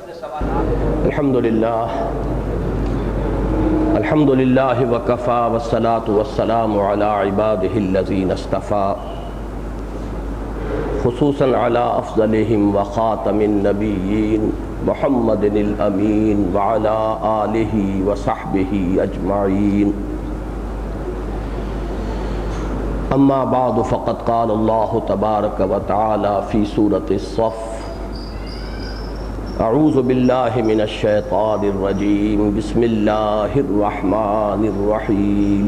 الحمد للہ وکفا والصلاة والسلام علی عبادہ الذین اصطفیٰ خصوصاً علی افضلہم وخاتم النبیین محمد الامین وعلی آلہ وصحبہ اجمعین اما بعد فقد قال اللہ تبارک وتعالی فی سورة الصف اعوذ باللہ من الشیطان الرجیم بسم اللہ الرحمن الرحیم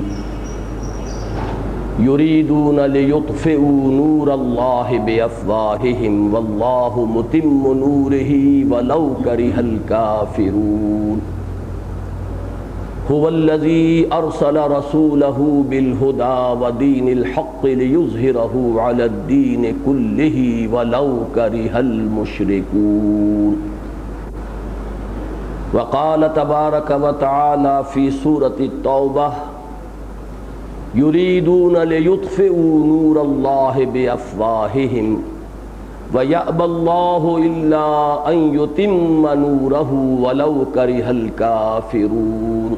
یریدون لیطفئوا نور اللہ بافواہہم واللہ متم نورہ ولو کرہ الکافرون هو الذی ارسل رسولہ بالہدی ودین الحق لیظہرہ علی الدین کلہ ولو کرہ المشرکون وقال تبارک وتعالی فی سورة التوبہ یریدون لیطفئوا نور اللہ بافواہہم وَيَأْبَى اللَّهُ إِلَّا أَن يُتِمَّ نُورَهُ وَلَوْ كَرِهَ الْكَافِرُونَ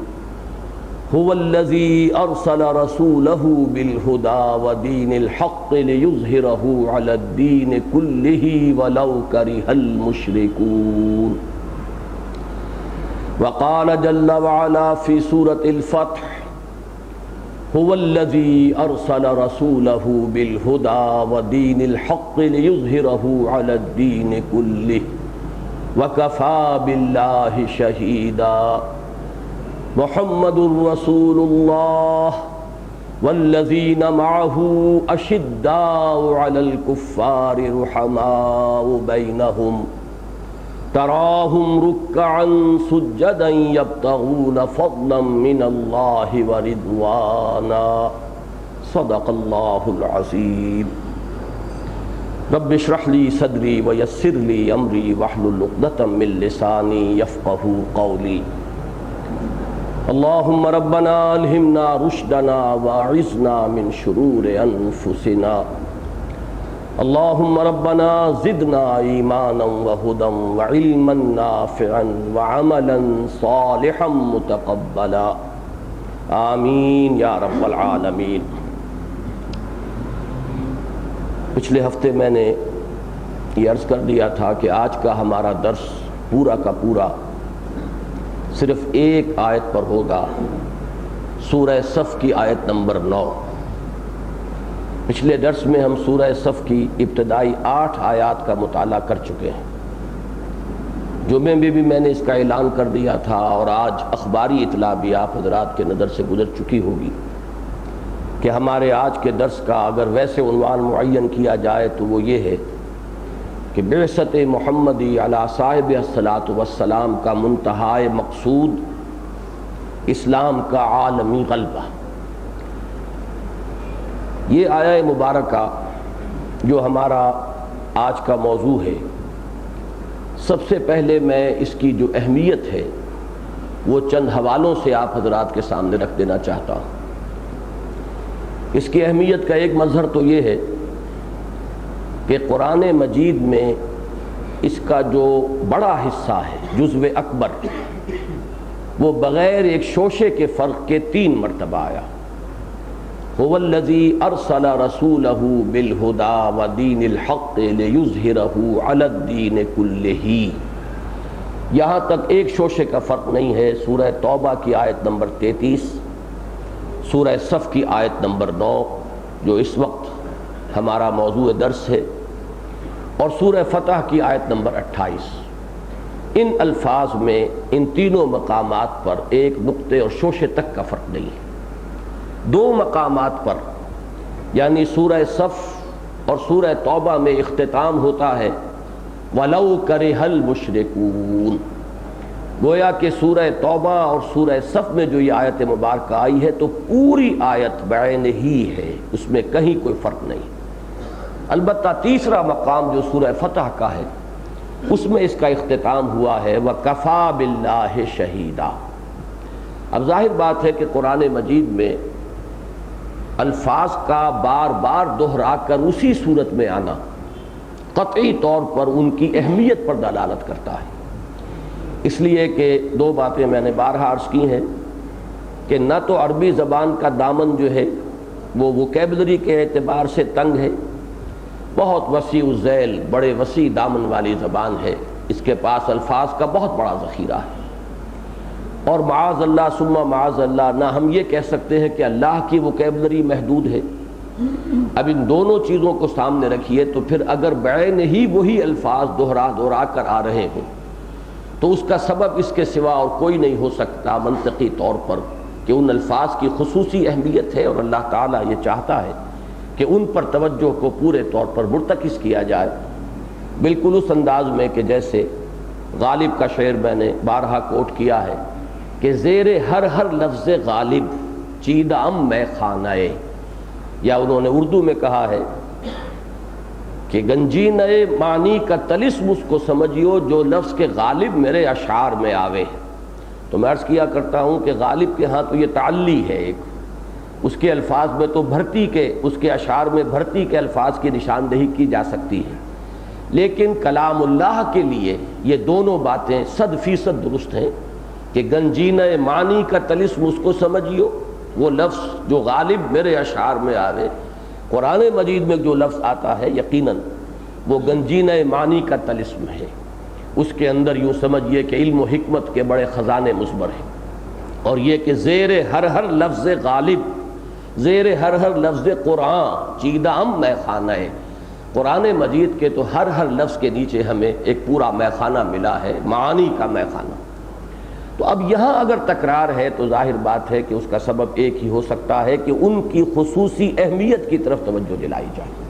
هُوَ الَّذِي أَرْسَلَ رَسُولَهُ بِالْهُدَى وَدِينِ الْحَقِّ لِيُظْهِرَهُ عَلَى الدِّينِ كُلِّهِ وَلَوْ كَرِهَ الْمُشْرِكُونَ وقال جل وعلا في سورة الفتح هو الذي أرسل رسوله بالهدى ودين الحق ليظهره على الدين كله وكفى بالله شهيدا محمد رسول الله والذين معه أشداء على الكفار رحماء بينهم تراهم ركعا سجدا يبتغون فضلا من الله ورضوانا صدق الله العظيم رب اشرح لي صدري ويسر لي امري واحلل عقدة من لساني يفقهوا قولي اللهم ربنا الهمنا رشدنا واعذنا من شرور انفسنا اللهم ربنا زدنا ایمانا وہدا وعلما نافعا وعملا صالحا متقبلا آمین یا رب العالمین۔ پچھلے ہفتے میں نے یہ عرض کر دیا تھا کہ آج کا ہمارا درس پورا کا پورا صرف ایک آیت پر ہوگا، سورہ صف کی آیت نمبر 9۔ پچھلے درس میں ہم سورہ صف کی ابتدائی 8 آیات کا مطالعہ کر چکے ہیں۔ جمعے میں بھی میں نے اس کا اعلان کر دیا تھا اور آج اخباری اطلاع بھی آپ حضرات کے نظر سے گزر چکی ہوگی کہ ہمارے آج کے درس کا اگر ویسے عنوان معین کیا جائے تو وہ یہ ہے کہ بعثت محمدی علی صاحب الصلاۃ والسلام کا منتہائے مقصود اسلام کا عالمی غلبہ۔ یہ آیہ مبارکہ جو ہمارا آج کا موضوع ہے، سب سے پہلے میں اس کی جو اہمیت ہے وہ چند حوالوں سے آپ حضرات کے سامنے رکھ دینا چاہتا ہوں۔ اس کی اہمیت کا ایک مظہر تو یہ ہے کہ قرآن مجید میں اس کا جو بڑا حصہ ہے جزو اکبر، وہ بغیر ایک شوشے کے فرق کے 3 مرتبہ آیا۔ هو الذی ارسل رسولہ بالہدی ودین الحق لیظہرہ علی الدین کلہ۔ یہاں تک ایک شوشے کا فرق نہیں ہے۔ سورہ توبہ کی آیت نمبر 33، سورہ صف کی آیت نمبر 9 جو اس وقت ہمارا موضوع درس ہے، اور سورہ فتح کی آیت نمبر 28۔ ان الفاظ میں ان تینوں مقامات پر ایک نقطے اور شوشے تک کا فرق نہیں ہے۔ 2 مقامات پر یعنی سورہ صف اور سورہ توبہ میں اختتام ہوتا ہے وَلَوْ كَرِهَ الْمُشْرِكُونَ۔ گویا کہ سورہ توبہ اور سورہ صف میں جو یہ آیت مبارکہ آئی ہے تو پوری آیت بعین ہی ہے، اس میں کہیں کوئی فرق نہیں۔ البتہ تیسرا مقام جو سورہ فتح کا ہے اس میں اس کا اختتام ہوا ہے وَكَفَى بِاللَّهِ شَهِيدًا۔ اب ظاہر بات ہے کہ قرآن مجید میں الفاظ کا بار بار دہرا کر اسی صورت میں آنا قطعی طور پر ان کی اہمیت پر دلالت کرتا ہے۔ اس لیے کہ دو باتیں میں نے بارہا عرض کی ہیں کہ نہ تو عربی زبان کا دامن جو ہے وہ ووکیبلری کے اعتبار سے تنگ ہے، بہت وسیع الذیل، بڑے وسیع دامن والی زبان ہے، اس کے پاس الفاظ کا بہت بڑا ذخیرہ ہے، اور معاذ اللہ ثم معاذ اللہ نہ ہم یہ کہہ سکتے ہیں کہ اللہ کی ووکیبلری محدود ہے۔ اب ان دونوں چیزوں کو سامنے رکھیے تو پھر اگر بعین ہی وہی الفاظ دہرا کر آ رہے ہوں تو اس کا سبب اس کے سوا اور کوئی نہیں ہو سکتا منطقی طور پر کہ ان الفاظ کی خصوصی اہمیت ہے، اور اللہ تعالیٰ یہ چاہتا ہے کہ ان پر توجہ کو پورے طور پر مرتکز کیا جائے، بالکل اس انداز میں کہ جیسے غالب کا شعر میں نے بارہا کوٹ کیا ہے کہ زیر ہر لفظ غالب چیدام میں خانائے، یا انہوں نے اردو میں کہا ہے کہ گنجینہ معنی کا طلسم اس کو سمجھیو جو لفظ کے غالب میرے اشعار میں آوے۔ تو میں عرض کیا کرتا ہوں کہ غالب کے ہاں تو یہ تعلی ہے، ایک اس کے الفاظ میں تو بھرتی کے، اس کے اشعار میں بھرتی کے الفاظ کی نشاندہی کی جا سکتی ہے، لیکن کلام اللہ کے لیے یہ دونوں باتیں 100% درست ہیں کہ گنجینہ معنی کا طلسم اس کو سمجھیو، وہ لفظ جو غالب میرے اشعار میں آوے۔ قرآن مجید میں جو لفظ آتا ہے یقیناً وہ گنجینہ معنی کا طلسم ہے، اس کے اندر یوں سمجھیے کہ علم و حکمت کے بڑے خزانے مصبر ہیں، اور یہ کہ زیر ہر لفظ غالب، زیر ہر لفظ قرآن چیدام میں خانہ ہے، قرآن مجید کے تو ہر لفظ کے نیچے ہمیں ایک پورا میخانہ ملا ہے، معانی کا میخانہ۔ تو اب یہاں اگر تکرار ہے تو ظاہر بات ہے کہ اس کا سبب ایک ہی ہو سکتا ہے کہ ان کی خصوصی اہمیت کی طرف توجہ دلائی جائے۔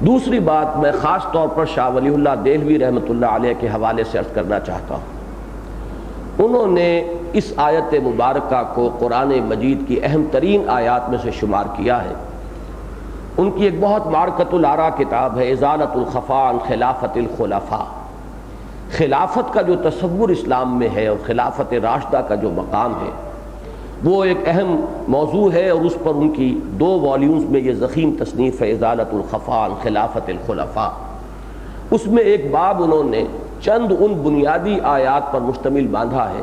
دوسری بات میں خاص طور پر شاہ ولی اللہ دہلوی رحمۃ اللہ علیہ کے حوالے سے عرض کرنا چاہتا ہوں۔ انہوں نے اس آیت مبارکہ کو قرآن مجید کی اہم ترین آیات میں سے شمار کیا ہے۔ ان کی ایک بہت معرکۃ الآراء کتاب ہے ازالۃ الخفا عن خلافت الخلفاء۔ خلافت کا جو تصور اسلام میں ہے اور خلافت راشدہ کا جو مقام ہے وہ ایک اہم موضوع ہے، اور اس پر ان کی 2 والیومز میں یہ ضخیم تصنیف ہے ازالۃ الخفا عن خلافت الخلفاء۔ اس میں ایک باب انہوں نے چند ان بنیادی آیات پر مشتمل باندھا ہے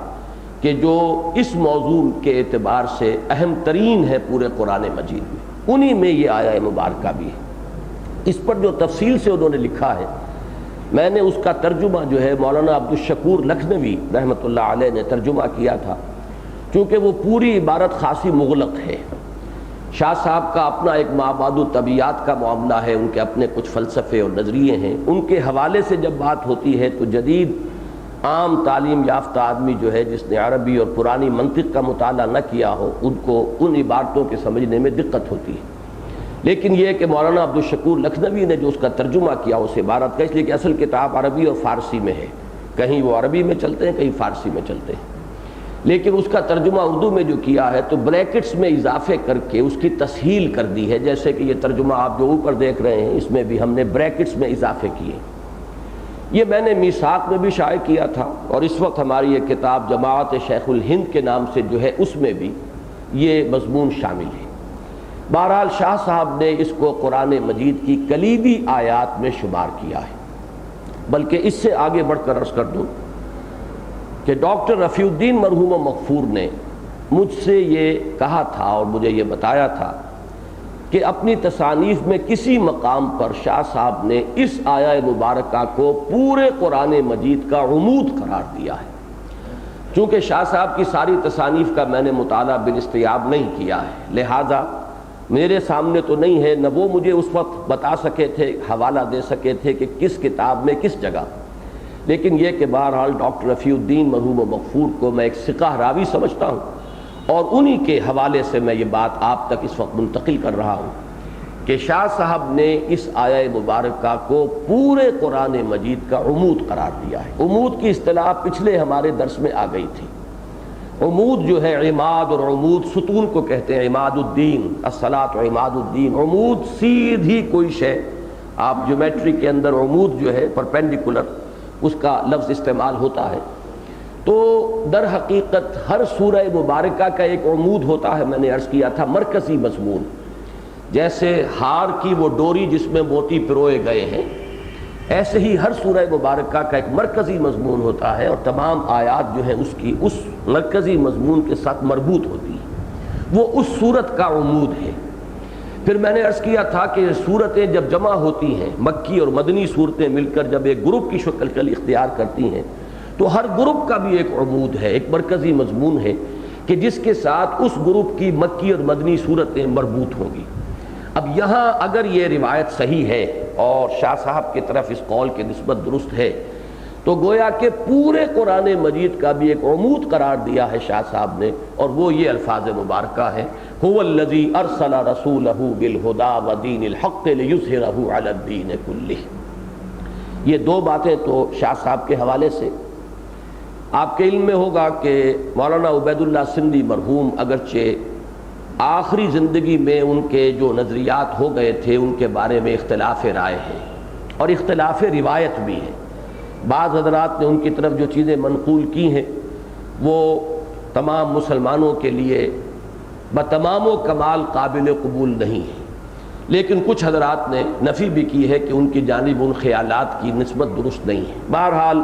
کہ جو اس موضوع کے اعتبار سے اہم ترین ہے پورے قرآن مجید میں، انہی میں یہ آیہ مبارکہ بھی ہے۔ اس پر جو تفصیل سے انہوں نے لکھا ہے، میں نے اس کا ترجمہ جو ہے مولانا عبدالشکور لکھنوی رحمۃ اللہ علیہ نے ترجمہ کیا تھا، چونکہ وہ پوری عبارت خاصی مغلق ہے۔ شاہ صاحب کا اپنا ایک مابعد الطبیعیات کا معاملہ ہے، ان کے اپنے کچھ فلسفے اور نظریے ہیں، ان کے حوالے سے جب بات ہوتی ہے تو جدید عام تعلیم یافتہ آدمی جو ہے جس نے عربی اور پرانی منطق کا مطالعہ نہ کیا ہو، ان کو ان عبارتوں کے سمجھنے میں دقت ہوتی ہے۔ لیکن یہ کہ مولانا عبدالشکور لکھنوی نے جو اس کا ترجمہ کیا اس عبارت کا، اس لیے کہ اصل کتاب عربی اور فارسی میں ہے، کہیں وہ عربی میں چلتے ہیں کہیں فارسی میں چلتے ہیں، لیکن اس کا ترجمہ اردو میں جو کیا ہے تو بریکٹس میں اضافے کر کے اس کی تسہیل کر دی ہے، جیسے کہ یہ ترجمہ آپ جو اوپر دیکھ رہے ہیں اس میں بھی ہم نے بریکٹس میں اضافے کیے۔ یہ میں نے میثاق میں بھی شائع کیا تھا، اور اس وقت ہماری یہ کتاب جماعت شیخ الہند کے نام سے جو ہے اس میں بھی یہ مضمون شامل ہے۔ بہرحال شاہ صاحب نے اس کو قرآن مجید کی کلیدی آیات میں شمار کیا ہے۔ بلکہ اس سے آگے بڑھ کر عرض کر دوں کہ ڈاکٹر رفیع الدین مرحوم و مغفور نے مجھ سے یہ کہا تھا اور مجھے یہ بتایا تھا کہ اپنی تصانیف میں کسی مقام پر شاہ صاحب نے اس آیہ مبارکہ کو پورے قرآن مجید کا عمود قرار دیا ہے۔ چونکہ شاہ صاحب کی ساری تصانیف کا میں نے مطالعہ بالاستیاب نہیں کیا ہے، لہذا میرے سامنے تو نہیں ہے، نہ وہ مجھے اس وقت بتا سکے تھے، حوالہ دے سکے تھے کہ کس کتاب میں کس جگہ، لیکن یہ کہ بہرحال ڈاکٹر رفیع الدین مرحوم و مغفور کو میں ایک ثقہ راوی سمجھتا ہوں، اور انہی کے حوالے سے میں یہ بات آپ تک اس وقت منتقل کر رہا ہوں کہ شاہ صاحب نے اس آیہ مبارکہ کو پورے قرآن مجید کا عمود قرار دیا ہے۔ عمود کی اصطلاح پچھلے ہمارے درس میں آ گئی تھی۔ عمود جو ہے عماد، اور عمود ستون کو کہتے ہیں، عماد الدین الصلاۃ عماد الدین، عمود سیدھی کوئی شے، آپ جیومیٹری کے اندر عمود جو ہے پرپینڈیکولر اس کا لفظ استعمال ہوتا ہے، تو در حقیقت ہر سورہ مبارکہ کا ایک عمود ہوتا ہے، میں نے عرض کیا تھا مرکزی مضمون، جیسے ہار کی وہ ڈوری جس میں موتی پروئے گئے ہیں، ایسے ہی ہر سورہ مبارکہ کا ایک مرکزی مضمون ہوتا ہے اور تمام آیات جو ہیں اس کی اس مرکزی مضمون کے ساتھ مربوط ہوتی ہے، وہ اس سورت کا عمود ہے۔ پھر میں نے عرض کیا تھا کہ سورتیں جب جمع ہوتی ہیں، مکی اور مدنی صورتیں مل کر جب ایک گروپ کی شکل اختیار کرتی ہیں، تو ہر گروپ کا بھی ایک عمود ہے، ایک مرکزی مضمون ہے کہ جس کے ساتھ اس گروپ کی مکی اور مدنی صورتیں مربوط ہوں گی۔ اب یہاں اگر یہ روایت صحیح ہے اور شاہ صاحب کی طرف اس قول کی نسبت درست ہے، تو گویا کہ پورے قرآن مجید کا بھی ایک عمود قرار دیا ہے شاہ صاحب نے، اور وہ یہ الفاظ مبارکہ ہے، هو الذی ارسل رسولہ بالہدی ودین الحق لیظہرہ علی الدین کلہ۔ یہ دو باتیں تو شاہ صاحب کے حوالے سے۔ آپ کے علم میں ہوگا کہ مولانا عبید اللہ سندھی مرحوم اگرچہ آخری زندگی میں ان کے جو نظریات ہو گئے تھے ان کے بارے میں اختلاف رائے ہے اور اختلاف روایت بھی ہے۔ بعض حضرات نے ان کی طرف جو چیزیں منقول کی ہیں وہ تمام مسلمانوں کے لیے بتمام و کمال قابل قبول نہیں ہے، لیکن کچھ حضرات نے نفی بھی کی ہے کہ ان کی جانب ان خیالات کی نسبت درست نہیں ہے۔ بہرحال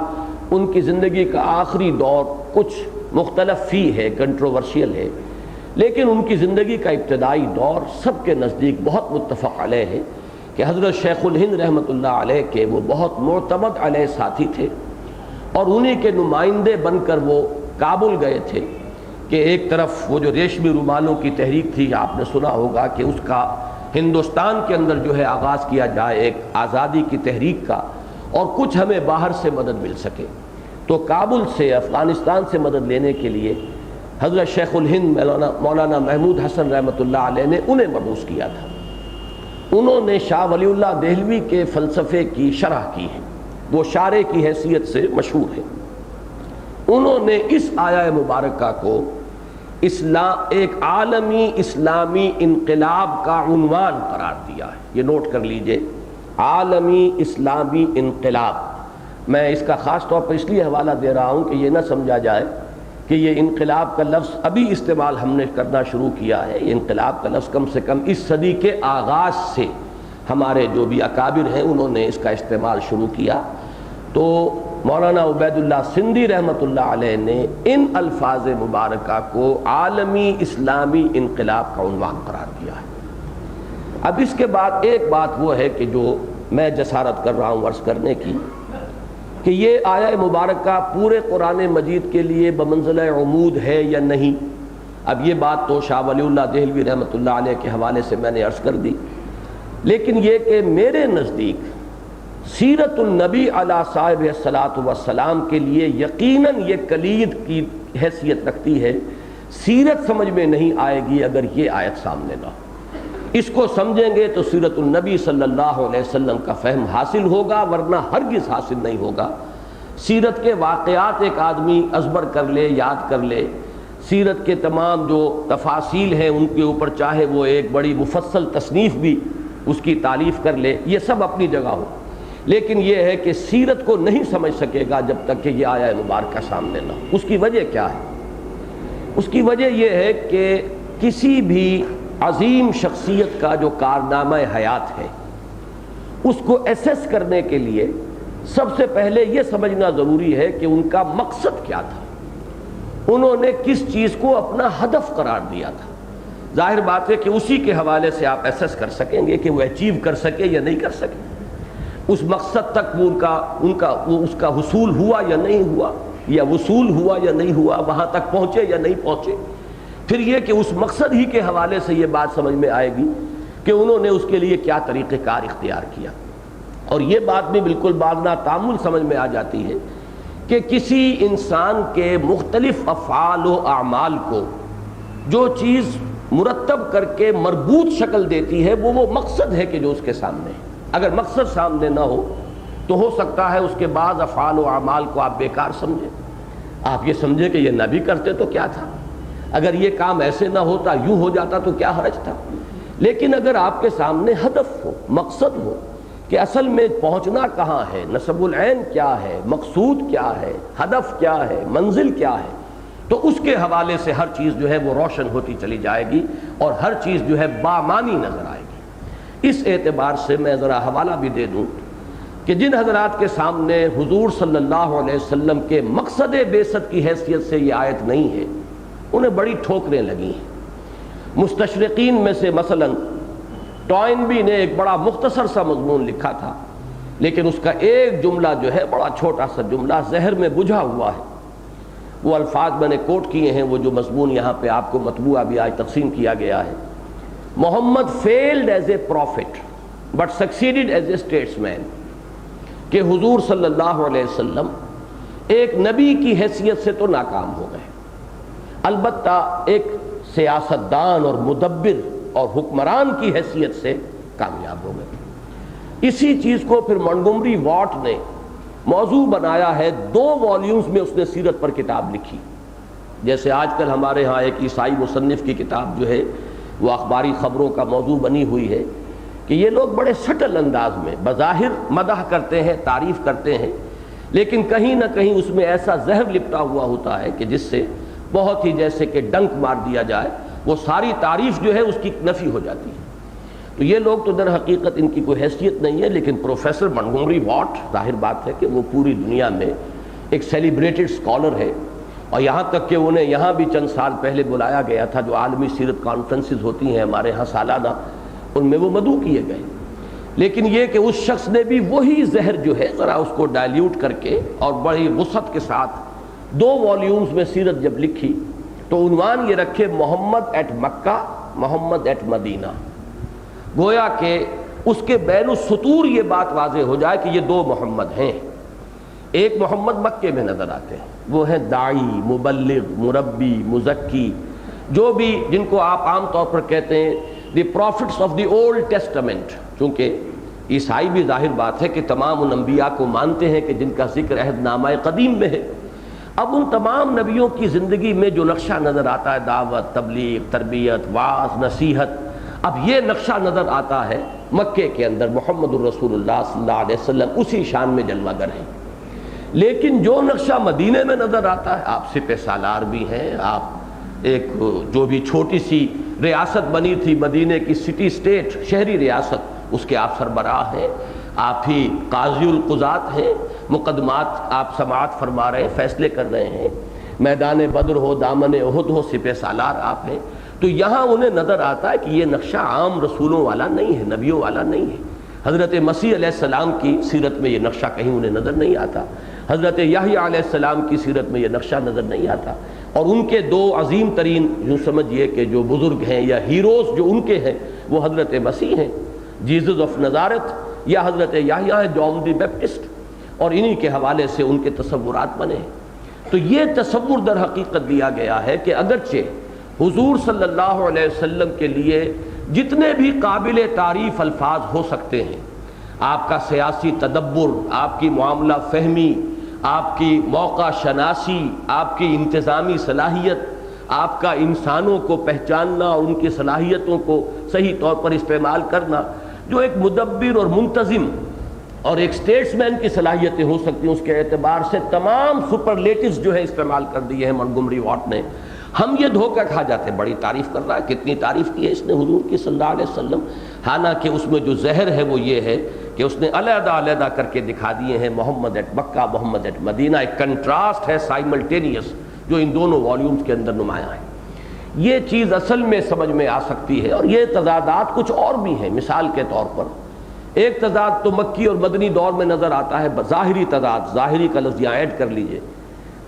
ان کی زندگی کا آخری دور کچھ مختلف فی ہے، کنٹروورشیل ہے، لیکن ان کی زندگی کا ابتدائی دور سب کے نزدیک بہت متفق علیہ ہے کہ حضرت شیخ الہند رحمۃ اللہ علیہ کے وہ بہت معتمد علیہ ساتھی تھے، اور انہی کے نمائندے بن کر وہ کابل گئے تھے کہ ایک طرف وہ جو ریشمی رومالوں کی تحریک تھی، آپ نے سنا ہوگا کہ اس کا ہندوستان کے اندر جو ہے آغاز کیا جائے ایک آزادی کی تحریک کا، اور کچھ ہمیں باہر سے مدد مل سکے، تو کابل سے افغانستان سے مدد لینے کے لیے حضرت شیخ الہند مولانا محمود حسن رحمۃ اللہ علیہ نے انہیں مبعوث کیا تھا۔ انہوں نے شاہ ولی اللہ دہلوی کے فلسفے کی شرح کی ہے، وہ شارح کی حیثیت سے مشہور ہے۔ انہوں نے اس آیہ مبارکہ کو ایک عالمی اسلامی انقلاب کا عنوان قرار دیا ہے۔ یہ نوٹ کر لیجئے، عالمی اسلامی انقلاب۔ میں اس کا خاص طور پر اس لیے حوالہ دے رہا ہوں کہ یہ نہ سمجھا جائے کہ یہ انقلاب کا لفظ ابھی استعمال ہم نے کرنا شروع کیا ہے۔ یہ انقلاب کا لفظ کم سے کم اس صدی کے آغاز سے ہمارے جو بھی اکابر ہیں انہوں نے اس کا استعمال شروع کیا۔ تو مولانا عبید اللہ سندھی رحمۃ اللہ علیہ نے ان الفاظ مبارکہ کو عالمی اسلامی انقلاب کا عنوان قرار دیا ہے۔ اب اس کے بعد ایک بات وہ ہے کہ جو میں جسارت کر رہا ہوں عرض کرنے کی، کہ یہ آیہ مبارکہ پورے قرآن مجید کے لیے بمنزلہ عمود ہے یا نہیں۔ اب یہ بات تو شاہ ولی اللہ دہلوی رحمۃ اللہ علیہ کے حوالے سے میں نے عرض کر دی، لیکن یہ کہ میرے نزدیک سیرت النبی علیہ صاحب الصلاۃ والسلام کے لیے یقیناً یہ کلید کی حیثیت رکھتی ہے۔ سیرت سمجھ میں نہیں آئے گی اگر یہ آیت سامنے نہ ہو۔ اس کو سمجھیں گے تو سیرت النبی صلی اللہ علیہ وسلم کا فہم حاصل ہوگا، ورنہ ہرگز حاصل نہیں ہوگا۔ سیرت کے واقعات ایک آدمی ازبر کر لے، یاد کر لے، سیرت کے تمام جو تفاصیل ہیں ان کے اوپر چاہے وہ ایک بڑی مفصل تصنیف بھی اس کی تالیف کر لے، یہ سب اپنی جگہ ہو، لیکن یہ ہے کہ سیرت کو نہیں سمجھ سکے گا جب تک کہ یہ آیہ مبارکہ سامنے نہ ہو۔ اس کی وجہ کیا ہے؟ اس کی وجہ یہ ہے کہ کسی بھی عظیم شخصیت کا جو کارنامہ حیات ہے اس کو ایسیس کرنے کے لیے سب سے پہلے یہ سمجھنا ضروری ہے کہ ان کا مقصد کیا تھا، انہوں نے کس چیز کو اپنا ہدف قرار دیا تھا۔ ظاہر بات ہے کہ اسی کے حوالے سے آپ ایسیس کر سکیں گے کہ وہ اچیو کر سکے یا نہیں کر سکے، اس مقصد تک وہ اس کا حصول ہوا یا نہیں ہوا، یا وصول ہوا یا نہیں ہوا، وہاں تک پہنچے یا نہیں پہنچے۔ پھر یہ کہ اس مقصد ہی کے حوالے سے یہ بات سمجھ میں آئے گی کہ انہوں نے اس کے لیے کیا طریقہ کار اختیار کیا، اور یہ بات بھی بالکل باغنا تعامل سمجھ میں آ جاتی ہے کہ کسی انسان کے مختلف افعال و اعمال کو جو چیز مرتب کر کے مربوط شکل دیتی ہے وہ مقصد ہے کہ جو اس کے سامنے ہے۔ اگر مقصد سامنے نہ ہو تو ہو سکتا ہے اس کے بعض افعال و اعمال کو آپ بیکار سمجھیں، آپ یہ سمجھیں کہ یہ نہ بھی کرتے تو کیا تھا، اگر یہ کام ایسے نہ ہوتا یوں ہو جاتا تو کیا حرج تھا۔ لیکن اگر آپ کے سامنے ہدف ہو، مقصد ہو کہ اصل میں پہنچنا کہاں ہے، نصب العین کیا ہے، مقصود کیا ہے، ہدف کیا ہے، منزل کیا ہے، تو اس کے حوالے سے ہر چیز جو ہے وہ روشن ہوتی چلی جائے گی اور ہر چیز جو ہے بامانی نظر آئے گی۔ اس اعتبار سے میں ذرا حوالہ بھی دے دوں، کہ جن حضرات کے سامنے حضور صلی اللہ علیہ وسلم کے مقصد بعثت کی حیثیت سے یہ آیت نہیں ہے، انہیں بڑی ٹھوکریں لگی ہیں۔ مستشرقین میں سے مثلا ٹوائنبی نے ایک بڑا مختصر سا مضمون لکھا تھا، لیکن اس کا ایک جملہ جو ہے بڑا چھوٹا سا جملہ زہر میں بجھا ہوا ہے۔ وہ الفاظ میں نے کوٹ کیے ہیں، وہ جو مضمون یہاں پہ آپ کو مطبوعہ بھی آج تقسیم کیا گیا ہے۔ محمد failed as a prophet but succeeded as a statesman، کہ حضور صلی اللہ علیہ وسلم ایک نبی کی حیثیت سے تو ناکام ہو گئے، البتہ ایک سیاستدان اور مدبر اور حکمران کی حیثیت سے کامیاب ہو گئے۔ اسی چیز کو پھر منٹگومری واٹ نے موضوع بنایا ہے، 2 والیومز میں اس نے سیرت پر کتاب لکھی۔ جیسے آج کل ہمارے ہاں ایک عیسائی مصنف کی کتاب جو ہے وہ اخباری خبروں کا موضوع بنی ہوئی ہے کہ یہ لوگ بڑے سٹل انداز میں بظاہر مدح کرتے ہیں، تعریف کرتے ہیں، لیکن کہیں نہ کہیں اس میں ایسا زہر لپٹا ہوا ہوتا ہے کہ جس سے بہت ہی جیسے کہ ڈنک مار دیا جائے، وہ ساری تعریف جو ہے اس کی نفی ہو جاتی ہے۔ تو یہ لوگ تو در حقیقت ان کی کوئی حیثیت نہیں ہے، لیکن پروفیسر منٹگومری واٹ ظاہر بات ہے کہ وہ پوری دنیا میں ایک سیلیبریٹڈ اسکالر ہے، اور یہاں تک کہ انہیں یہاں بھی چند سال پہلے بلایا گیا تھا، جو عالمی سیرت کانفرنسز ہوتی ہیں ہمارے ہاں سالانہ، ان میں وہ مدعو کیے گئے۔ لیکن یہ کہ اس شخص نے بھی وہی زہر جو ہے ذرا اس کو ڈائلیوٹ کر کے اور بڑی وسعت کے ساتھ 2 والیومز میں سیرت جب لکھی تو عنوان یہ رکھے محمد at Mecca, Muhammad at Medina, گویا کہ اس کے بین السطور یہ بات واضح ہو جائے کہ یہ 2 محمد ہیں۔ ایک محمد مکے میں نظر آتے ہیں، وہ ہیں داعی، مبلغ، مربی، مزکی، جو بھی جن کو آپ عام طور پر کہتے ہیں the profits of the Old Testament, چونکہ عیسائی بھی ظاہر بات ہے کہ تمام ان انبیاء کو مانتے ہیں کہ جن کا ذکر عہد نامہ قدیم میں ہے۔ اب ان تمام نبیوں کی زندگی میں جو نقشہ نظر آتا ہے، دعوت، تبلیغ، تربیت، وعظ، نصیحت، اب یہ نقشہ نظر آتا ہے مکے کے اندر، محمد الرسول اللہ صلی اللہ علیہ وسلم اسی شان میں جلوہ گر ہیں۔ لیکن جو نقشہ مدینے میں نظر آتا ہے، آپ سپہ سالار بھی ہیں، آپ ایک جو بھی چھوٹی سی ریاست بنی تھی مدینے کی، سٹی سٹیٹ، شہری ریاست، اس کے آپ سربراہ ہیں، آپ ہی قاضی القضات ہیں، مقدمات آپ سماعت فرما رہے ہیں، فیصلے کر رہے ہیں، میدان بدر ہو، دامن احد ہو، سپہ سالار آپ ہیں۔ تو یہاں انہیں نظر آتا ہے کہ یہ نقشہ عام رسولوں والا نہیں ہے، نبیوں والا نہیں ہے۔ حضرت مسیح علیہ السلام کی سیرت میں یہ نقشہ کہیں انہیں نظر نہیں آتا، حضرت یحییٰ علیہ السلام کی سیرت میں یہ نقشہ نظر نہیں آتا، اور ان کے 2 عظیم ترین یوں سمجھیے کہ جو بزرگ ہیں یا ہیروز جو ان کے ہیں، وہ حضرت مسیح ہیں، جیزس آف نزارت، یا حضرت یحییٰ ہیں، جان دی بیپٹسٹ، اور انہی کے حوالے سے ان کے تصورات بنے ہیں۔ تو یہ تصور در حقیقت دیا گیا ہے کہ اگرچہ حضور صلی اللہ علیہ وسلم کے لیے جتنے بھی قابل تعریف الفاظ ہو سکتے ہیں، آپ کا سیاسی تدبر، آپ کی معاملہ فہمی، آپ کی موقع شناسی، آپ کی انتظامی صلاحیت، آپ کا انسانوں کو پہچاننا اور ان کی صلاحیتوں کو صحیح طور پر استعمال کرنا، جو ایک مدبر اور منتظم اور ایک سٹیٹسمین کی صلاحیتیں ہو سکتی ہیں، اس کے اعتبار سے تمام سپرلیٹوز جو ہے استعمال کر دیے ہیں منٹگومری واٹ نے۔ ہم یہ دھوکہ کھا جاتے ہیں، بڑی تعریف کر رہا ہے، کتنی تعریف کی ہے اس نے حضور کی صلی اللہ علیہ وسلم، حالانکہ اس میں جو زہر ہے وہ یہ ہے کہ اس نے علیحدہ علیحدہ کر کے دکھا دیے ہیں، محمد at Mecca, Muhammad at Medina, ایک کنٹراسٹ ہے سائملٹینیس جو ان دونوں والیومز کے اندر نمایاں ہے۔ یہ چیز اصل میں سمجھ میں آ سکتی ہے، اور یہ تضادات کچھ اور بھی ہیں۔ مثال کے طور پر ایک تضاد تو مکی اور مدنی دور میں نظر آتا ہے، ظاہری تضاد، ظاہری کا لفظ یہاں ایڈ کر لیجئے،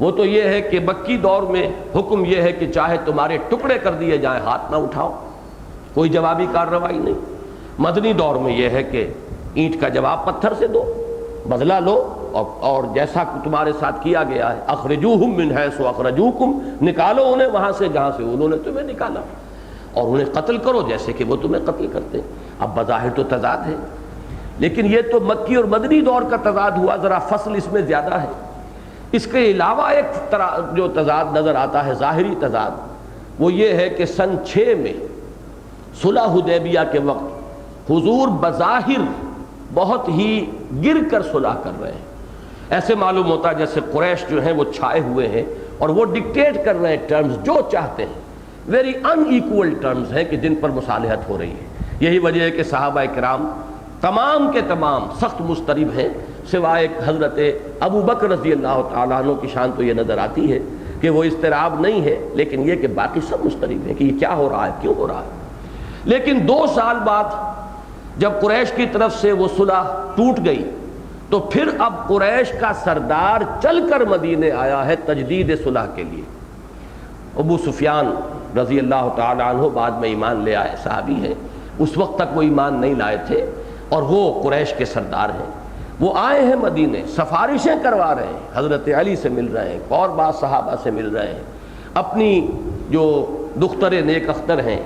وہ تو یہ ہے کہ مکی دور میں حکم یہ ہے کہ چاہے تمہارے ٹکڑے کر دیے جائیں، ہاتھ نہ اٹھاؤ، کوئی جوابی کارروائی نہیں۔ مدنی دور میں یہ ہے کہ اینٹ کا جواب پتھر سے دو، بدلہ لو، اور جیسا تمہارے ساتھ کیا گیا ہے، اخرجوہم من حیث اخرجوکم، نکالو انہیں وہاں سے جہاں سے انہوں نے تمہیں نکالا، اور انہیں قتل کرو جیسے کہ وہ تمہیں قتل کرتے۔ اب بظاہر تو تضاد ہے، لیکن یہ تو مکی اور مدنی دور کا تضاد ہوا، ذرا فصل اس میں زیادہ ہے۔ اس کے علاوہ ایک طرح جو تضاد نظر آتا ہے، ظاہری تضاد، وہ یہ ہے کہ سن 6 میں صلح حدیبیہ کے وقت حضور بظاہر بہت ہی گر کر صلح کر رہے ہیں، ایسے معلوم ہوتا ہے جیسے قریش جو ہیں وہ چھائے ہوئے ہیں اور وہ ڈکٹیٹ کر رہے ہیں ٹرمز جو چاہتے ہیں، ویری ان ایکول ٹرمز ہیں کہ جن پر مصالحت ہو رہی ہے۔ یہی وجہ ہے کہ صحابہ کرام تمام کے تمام سخت مضطرب ہیں، سوائے حضرت ابو بکر رضی اللہ تعالیٰ عنہ کی شان تو یہ نظر آتی ہے کہ وہ اضطراب نہیں ہے، لیکن یہ کہ باقی سب مضطرب ہیں کہ یہ کیا ہو رہا ہے، کیوں ہو رہا ہے۔ لیکن 2 سال بعد جب قریش کی طرف سے وہ صلح ٹوٹ گئی تو پھر اب قریش کا سردار چل کر مدینے آیا ہے تجدید صلح کے لیے۔ ابو سفیان رضی اللہ تعالیٰ عنہ بعد میں ایمان لے آئے، صحابی ہیں، اس وقت تک وہ ایمان نہیں لائے تھے، اور وہ قریش کے سردار ہیں۔ وہ آئے ہیں مدینے، سفارشیں کروا رہے ہیں، حضرت علی سے مل رہے ہیں، اور بعض صحابہ سے مل رہے ہیں، اپنی جو دختر نیک اختر ہیں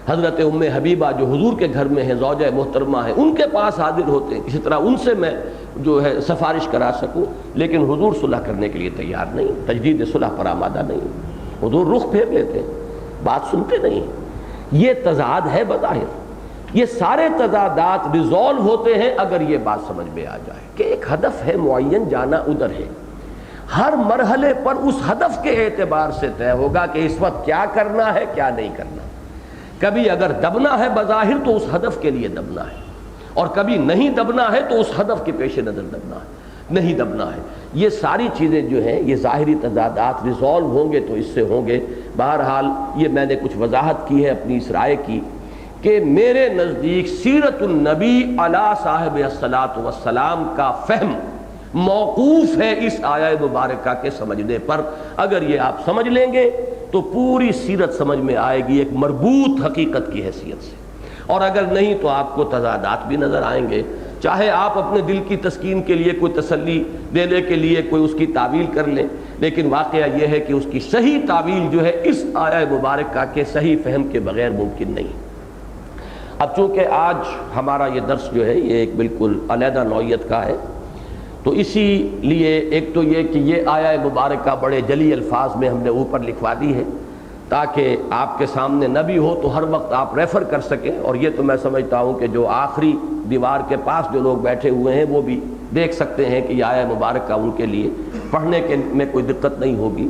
حضرت ام حبیبہ جو حضور کے گھر میں ہیں، زوجہ محترمہ ہیں، ان کے پاس حاضر ہوتے ہیں، اسی طرح ان سے میں جو ہے سفارش کرا سکوں، لیکن حضور صلح کرنے کے لیے تیار نہیں، تجدید صلح پر آمادہ نہیں، حضور رخ پھیر لیتے ہیں، بات سنتے نہیں۔ یہ تضاد ہے بظاہر، یہ سارے تضادات ریزالو ہوتے ہیں اگر یہ بات سمجھ میں آ جائے کہ ایک ہدف ہے معین، جانا ادھر ہے، ہر مرحلے پر اس ہدف کے اعتبار سے طے ہوگا کہ اس وقت کیا کرنا ہے کیا نہیں کرنا۔ کبھی اگر دبنا ہے بظاہر تو اس ہدف کے لیے دبنا ہے، اور کبھی نہیں دبنا ہے تو اس ہدف کے پیش نظر دبنا ہے، نہیں دبنا ہے۔ یہ ساری چیزیں جو ہیں یہ ظاہری تضادات ریزالو ہوں گے تو اس سے ہوں گے۔ بہرحال یہ میں نے کچھ وضاحت کی ہے اپنی اس رائے کی کہ میرے نزدیک سیرت النبی علی صاحب الصلاۃ والسلام کا فہم موقوف ہے اس آیہ مبارکہ کے سمجھنے پر۔ اگر یہ آپ سمجھ لیں گے تو پوری سیرت سمجھ میں آئے گی ایک مربوط حقیقت کی حیثیت سے، اور اگر نہیں تو آپ کو تضادات بھی نظر آئیں گے، چاہے آپ اپنے دل کی تسکین کے لیے کوئی تسلی دینے کے لیے کوئی اس کی تعویل کر لیں، لیکن واقعہ یہ ہے کہ اس کی صحیح تعویل جو ہے اس آیہ مبارکہ کے صحیح فہم کے بغیر ممکن نہیں۔ اب چونکہ آج ہمارا یہ درس جو ہے یہ ایک بالکل علیحدہ نوعیت کا ہے، تو اسی لیے ایک تو یہ کہ یہ آیہ مبارکہ بڑے جلی الفاظ میں ہم نے اوپر لکھوا دی ہے تاکہ آپ کے سامنے نہ بھی ہو تو ہر وقت آپ ریفر کر سکیں، اور یہ تو میں سمجھتا ہوں کہ جو آخری دیوار کے پاس جو لوگ بیٹھے ہوئے ہیں وہ بھی دیکھ سکتے ہیں کہ یہ آیہ مبارکہ ان کے لیے پڑھنے کے میں کوئی دقت نہیں ہوگی۔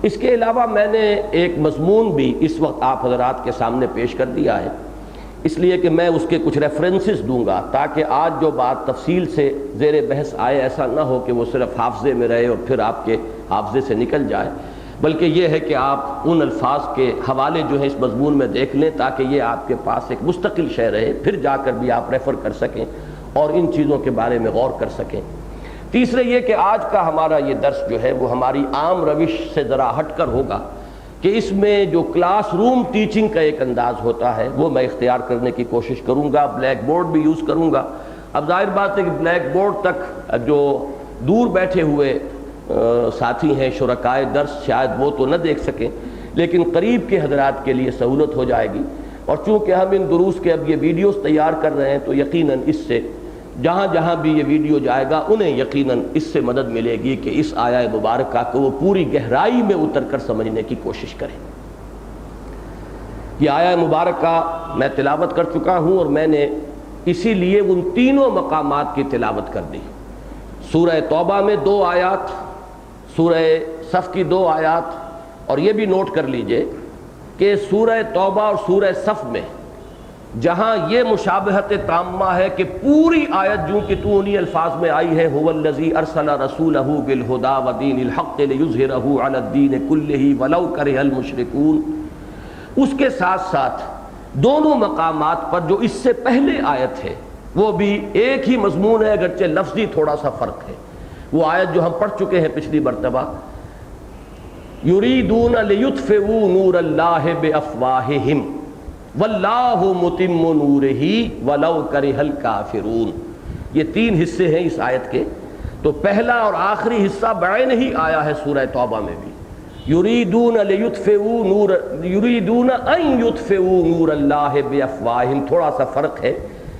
اس کے علاوہ میں نے ایک مضمون بھی اس وقت آپ حضرات کے سامنے پیش کر دیا ہے، اس لیے کہ میں اس کے کچھ ریفرنسز دوں گا تاکہ آج جو بات تفصیل سے زیر بحث آئے ایسا نہ ہو کہ وہ صرف حافظے میں رہے اور پھر آپ کے حافظے سے نکل جائے، بلکہ یہ ہے کہ آپ ان الفاظ کے حوالے جو ہیں اس مضمون میں دیکھ لیں تاکہ یہ آپ کے پاس ایک مستقل شے رہے، پھر جا کر بھی آپ ریفر کر سکیں اور ان چیزوں کے بارے میں غور کر سکیں۔ تیسرے یہ کہ آج کا ہمارا یہ درس جو ہے وہ ہماری عام روش سے ذرا ہٹ کر ہوگا کہ اس میں جو کلاس روم ٹیچنگ کا ایک انداز ہوتا ہے وہ میں اختیار کرنے کی کوشش کروں گا، بلیک بورڈ بھی یوز کروں گا۔ اب ظاہر بات ہے کہ بلیک بورڈ تک جو دور بیٹھے ہوئے ساتھی ہیں شرکائے درس شاید وہ تو نہ دیکھ سکیں، لیکن قریب کے حضرات کے لیے سہولت ہو جائے گی، اور چونکہ ہم ان دروس کے اب یہ ویڈیوز تیار کر رہے ہیں تو یقیناً اس سے جہاں جہاں بھی یہ ویڈیو جائے گا انہیں یقیناً اس سے مدد ملے گی کہ اس آیہ مبارکہ کو وہ پوری گہرائی میں اتر کر سمجھنے کی کوشش کریں۔ یہ آیہ مبارکہ میں تلاوت کر چکا ہوں، اور میں نے اسی لیے ان تینوں مقامات کی تلاوت کر دی۔ سورہ توبہ میں 2 آیات، سورہ صف کی 2 آیات، اور یہ بھی نوٹ کر لیجئے کہ سورہ توبہ اور سورہ صف میں جہاں یہ مشابہت تامہ ہے کہ پوری آیت جو کہ تو انہی الفاظ میں آئی ہے هو الذی ارسل رسولہ بالہدی ودین الحق لیظہرہ علی الدین کلہ ولو کرہ المشرکون، اس کے ساتھ ساتھ دونوں مقامات پر جو اس سے پہلے آیت ہے وہ بھی ایک ہی مضمون ہے اگرچہ لفظی تھوڑا سا فرق ہے۔ وہ آیت جو ہم پڑھ چکے ہیں پچھلی مرتبہ، یریدون لیطفئوا نور اللہ بافواہہم واللہ متم نورہ ولو کرہ الکافرون۔ یہ 3 حصے ہیں اس آیت کے، تو پہلا اور آخری حصہ بعین ہی آیا ہے سورہ توبہ میں بھی، یریدون لیطفئوا نور، یریدون ان یطفئوا نور اللہ بافواہہم، تھوڑا سا فرق ہے،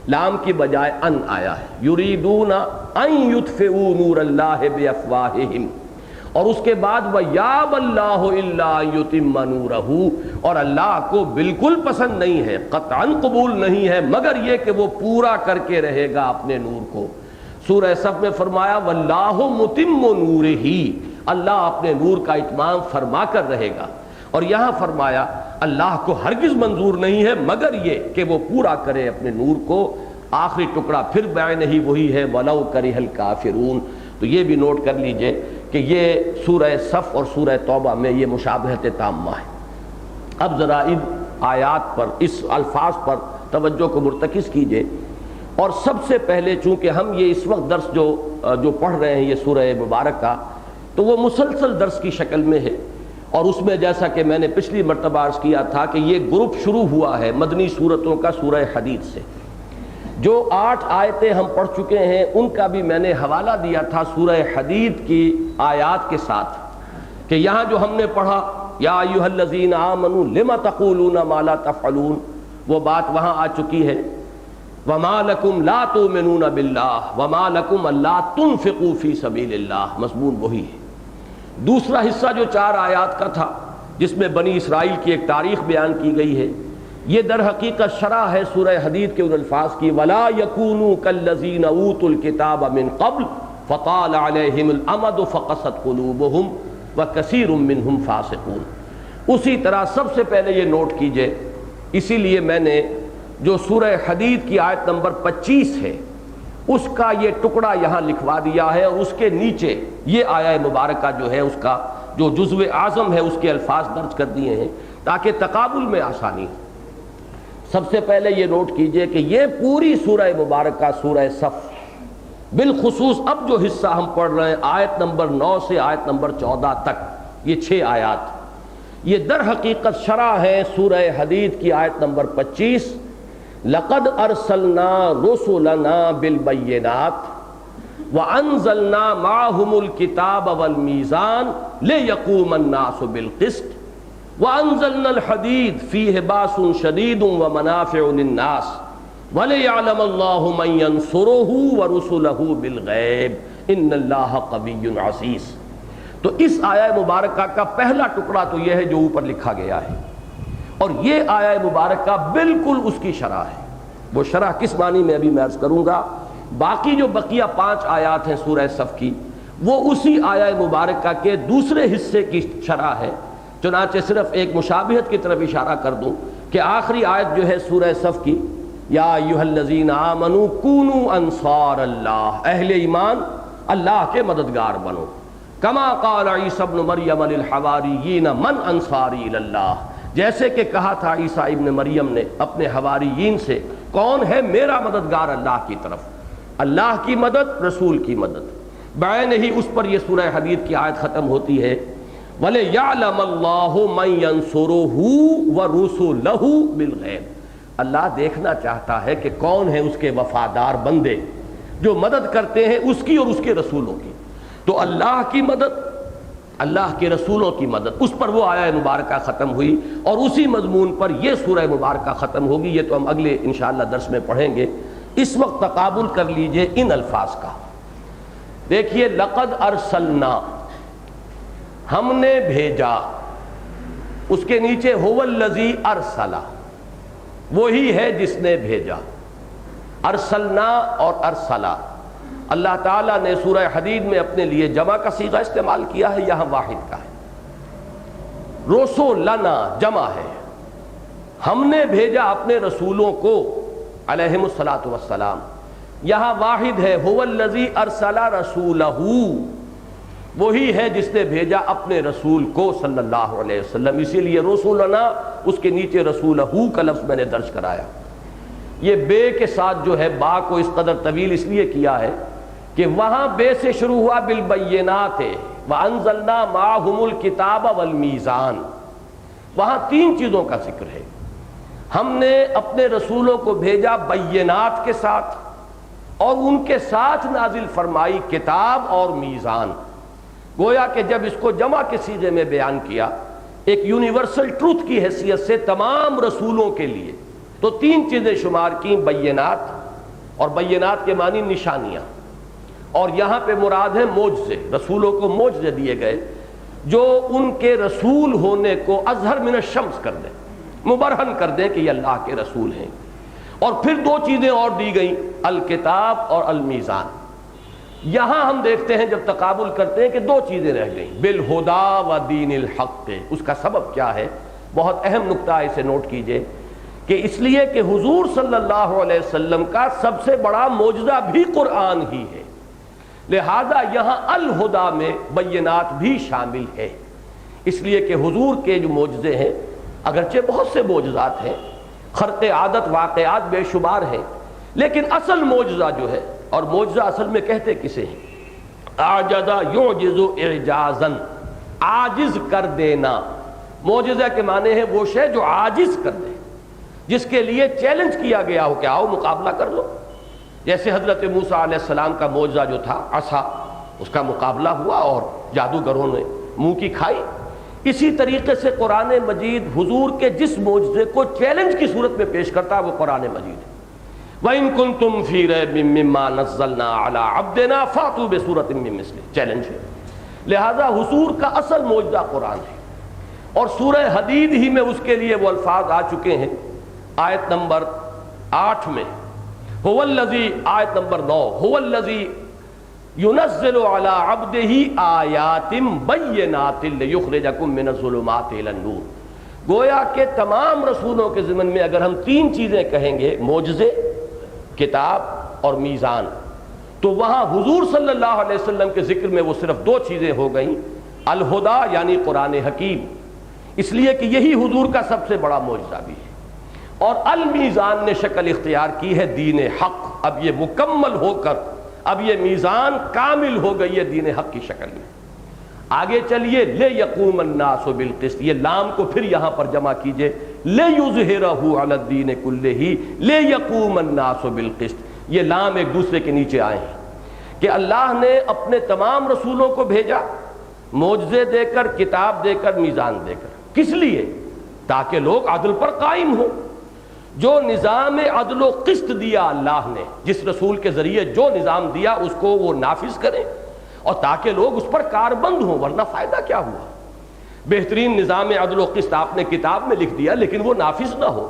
لام کی بجائے ان آیا ہے، یریدون ان یطفئوا نور اللہ بافواہہم، اور اس کے بعد وَيَابَ اللَّهُ إِلَّا يُتِمَّ نُورَهُ، اور اللہ کو بالکل پسند نہیں ہے، قطعاً قبول نہیں ہے مگر یہ کہ وہ پورا کر کے رہے گا اپنے نور کو۔ سورہ صف میں فرمایا وَاللَّهُ مُتِمُّ نُورِهِ، اللہ اپنے نور کا اتمام فرما کر رہے گا، اور یہاں فرمایا اللہ کو ہرگز منظور نہیں ہے مگر یہ کہ وہ پورا کرے اپنے نور کو، آخری ٹکڑا پھر بعین ہی وہی ہے وَلَوْ كَرِهَ الْكَافِرُونَ. تو یہ بھی نوٹ کر لیجئے کہ یہ سورہ صف اور سورہ توبہ میں یہ مشابہت تامہ ہے. اب ذرا ان آیات پر، اس الفاظ پر توجہ کو مرتکز کیجئے. اور سب سے پہلے چونکہ ہم یہ اس وقت درس جو پڑھ رہے ہیں یہ سورہ مبارکہ، تو وہ مسلسل درس کی شکل میں ہے. اور اس میں جیسا کہ میں نے پچھلی مرتبہ عرض کیا تھا کہ یہ گروپ شروع ہوا ہے مدنی سورتوں کا سورہ حدید سے. جو 8 آیتیں ہم پڑھ چکے ہیں ان کا بھی میں نے حوالہ دیا تھا سورہ حدید کی آیات کے ساتھ، کہ یہاں جو ہم نے پڑھا یا ایھا الذین آمنوا لم تقولون ما لا تفعلون، وہ بات وہاں آ چکی ہے. وما لکم لا تؤمنون باللہ وما لکم الا تنفقوا فی سبیل اللہ، مضمون وہی ہے. دوسرا حصہ جو 4 آیات کا تھا جس میں بنی اسرائیل کی ایک تاریخ بیان کی گئی ہے، یہ در حقیقت شرح ہے سورہ حدید کے ان الفاظ کی وَلَا يَكُونُوا كَالَّذِينَ أُوتُوا الْكِتَابَ مِنْ قَبْلُ فَطَالَ عَلَيْهِمُ الْأَمَدُ فَقَسَتْ قُلُوبُهُمْ وَكَثِيرٌ مِّنْهُمْ فَاسِقُونَ. اسی طرح سب سے پہلے یہ نوٹ کیجئے، اسی لیے میں نے جو سورہ حدید کی آیت نمبر 25 ہے اس کا یہ ٹکڑا یہاں لکھوا دیا ہے، اور اس کے نیچے یہ آیہ مبارکہ جو ہے اس کا جو جزو اعظم ہے اس کے الفاظ درج کر دیے ہیں تاکہ تقابل میں آسانی ہو. سب سے پہلے یہ نوٹ کیجئے کہ یہ پوری سورہ مبارکہ سورہ صف، بالخصوص اب جو حصہ ہم پڑھ رہے ہیں آیت نمبر 9 سے آیت نمبر 14 تک، یہ 6 آیات، یہ در حقیقت شرح ہے سورہ حدید کی آیت نمبر 25 لَقَدْ أَرْسَلْنَا رُسُلَنَا بِالْبَيِّنَاتِ وَأَنزَلْنَا مَعَهُمُ الْكِتَابَ وَالْمِيزَانَ لِيَقُومَ النَّاسُ بِالْقِسْطِ وَأَنزَلْنَا الْحَدِيدَ فِيهِ بَأْسٌ شَدِيدٌ وَمَنَافِعُ لِلنَّاسِ وَلِيَعْلَمَ اللَّهُ مَن يَنصُرُهُ وَرُسُلَهُ بِالْغَيْبِ إِنَّ اللَّهَ قَوِيٌّ عَزِيزٌ. تو اس آیہ مبارکہ کا پہلا ٹکڑا تو یہ ہے جو اوپر لکھا گیا ہے، اور یہ آیہ مبارکہ بالکل اس کی شرح ہے. وہ شرح کس معنی میں ابھی میں عرض کروں گا. باقی جو بقیہ 5 آیات ہیں سورہ صف کی وہ اسی آیہ مبارکہ کے دوسرے حصے کی شرح ہے. چنانچہ صرف ایک مشابہت کی طرف اشارہ کر دوں کہ آخری آیت جو ہے سورہ صف کی یا ایھا الذین آمنوا کونوا انصار اللہ، اہل ایمان اللہ کے مددگار بنو. کما قال عیسی ابن مریم للحواریین من انصاری الی اللہ، جیسے کہ کہا تھا عیسیٰ ابن مریم نے اپنے حواریین سے کون ہے میرا مددگار اللہ کی طرف. اللہ کی مدد، رسول کی مدد، بعین ہی اس پر یہ سورہ حدید کی آیت ختم ہوتی ہے وَلِيَعْلَمَ اللَّهُ مَن يَنصُرُهُ وَرُسُلَهُ بِالْغَيْبِ. اللہ دیکھنا چاہتا ہے کہ کون ہے اس کے وفادار بندے جو مدد کرتے ہیں اس کی اور اس کے رسولوں کی. تو اللہ کی مدد، اللہ کے رسولوں کی مدد، اس پر وہ آیہ مبارکہ ختم ہوئی، اور اسی مضمون پر یہ سورہ مبارکہ ختم ہوگی. یہ تو ہم اگلے انشاءاللہ درس میں پڑھیں گے. اس وقت تقابل کر لیجئے ان الفاظ کا. دیکھیے لقد ارسلنا، ہم نے بھیجا، اس کے نیچے هو الذی ارسلا، وہی ہے جس نے بھیجا. ارسلنا اور ارسلا اللہ تعالیٰ نے سورہ حدید میں اپنے لیے جمع کا صیغہ استعمال کیا ہے، یہاں واحد کا ہے. رسولنا جمع ہے، ہم نے بھیجا اپنے رسولوں کو علیہم الصلاۃ والسلام. یہاں واحد ہے هو الذی ارسل رسولہ، وہی ہے جس نے بھیجا اپنے رسول کو صلی اللہ علیہ وسلم. اسی لیے رسولنا اس کے نیچے رسولہ کا لفظ میں نے درج کرایا. یہ بے کے ساتھ جو ہے با کو اس قدر طویل اس لیے کیا ہے کہ وہاں بے سے شروع ہوا بالبینات وانزلنا معہم الکتاب والمیزان. وہاں 3 چیزوں کا ذکر ہے. ہم نے اپنے رسولوں کو بھیجا بینات کے ساتھ، اور ان کے ساتھ نازل فرمائی کتاب اور میزان. گویا کہ جب اس کو جمع کے صیغے میں بیان کیا ایک یونیورسل ٹروتھ کی حیثیت سے تمام رسولوں کے لیے، تو 3 چیزیں شمار کی، بینات، اور بینات کے معنی نشانیاں، اور یہاں پہ مراد ہے معجزے. رسولوں کو معجزے دیے گئے جو ان کے رسول ہونے کو اظہر من الشمس کر دیں، مبرہن کر دیں کہ یہ اللہ کے رسول ہیں. اور پھر 2 چیزیں اور دی گئیں، الکتاب اور المیزان. یہاں ہم دیکھتے ہیں جب تقابل کرتے ہیں کہ 2 چیزیں رہ گئیں، بالہدا و دین الحق. اس کا سبب کیا ہے؟ بہت اہم نقطہ اسے نوٹ کیجئے کہ اس لیے کہ حضور صلی اللہ علیہ وسلم کا سب سے بڑا معجزہ بھی قرآن ہی ہے، لہذا یہاں الہدا میں بینات بھی شامل ہے۔ اس لیے کہ حضور کے جو معجزے ہیں، اگرچہ بہت سے معجزات ہیں، خرق عادت واقعات بے شمار ہیں، لیکن اصل معجزہ جو ہے، اور معجزہ اصل میں کہتے کسے ہیں؟ اعجزا یعجز اعجازا، عاجز کر دینا۔ معجزہ کے معنی ہے وہ شے جو عاجز کر دے، جس کے لیے چیلنج کیا گیا ہو کہ آؤ مقابلہ کر لو۔ جیسے حضرت موسیٰ علیہ السلام کا معجزہ جو تھا عصا، اس کا مقابلہ ہوا اور جادوگروں نے منہ کی کھائی۔ اسی طریقے سے قرآن مجید حضور کے جس معجزے کو چیلنج کی صورت میں پیش کرتا ہے وہ قرآن مجید ہے۔ وَإِن كُنتُمْ فِي رَيْبٍ مِّمَّا نَزَّلْنَا عَلَىٰ عَبْدِنَا فَأْتُوا بِسُورَةٍ مِّن مِّثْلِهِ، چیلنج ہے۔ لہذا حضور کا اصل معجزہ قرآن ہے، اور سورہ حدید ہی میں اس کے لیے وہ الفاظ آ چکے ہیں۔ آیت نمبر 8 میں هو الذی، آیت نمبر 9 هو الذی ينزل على عبده آیات بینات لیخرجکم من الظلمات الى النور۔ گویا کہ تمام رسولوں کے ضمن میں اگر ہم تین چیزیں کہیں گے، معجزے، کتاب اور میزان، تو وہاں حضور صلی اللہ علیہ وسلم کے ذکر میں وہ صرف دو چیزیں ہو گئیں، الہدا یعنی قرآن حکیم، اس لیے کہ یہی حضور کا سب سے بڑا معجزہ بھی ہے، اور المیزان نے شکل اختیار کی ہے دین حق۔ اب یہ مکمل ہو کر اب یہ میزان کامل ہو گئی ہے دین حق کی شکل میں۔ آگے چلیے، لے یقوم الناس بالقسط، یہ لام کو پھر یہاں پر جمع کیجئے، لے یظہرہ علی الدین کلہ، لے یقوم الناس بالقسط، یہ لام ایک دوسرے کے نیچے آئے ہیں کہ اللہ نے اپنے تمام رسولوں کو بھیجا معجزے دے کر، کتاب دے کر، میزان دے کر، کس لیے؟ تاکہ لوگ عدل پر قائم ہوں۔ جو نظام عدل و قسط دیا اللہ نے، جس رسول کے ذریعے جو نظام دیا اس کو وہ نافذ کریں، اور تاکہ لوگ اس پر کاربند ہوں، ورنہ فائدہ کیا ہوا؟ بہترین نظام عدل و قسط آپ نے کتاب میں لکھ دیا لیکن وہ نافذ نہ ہو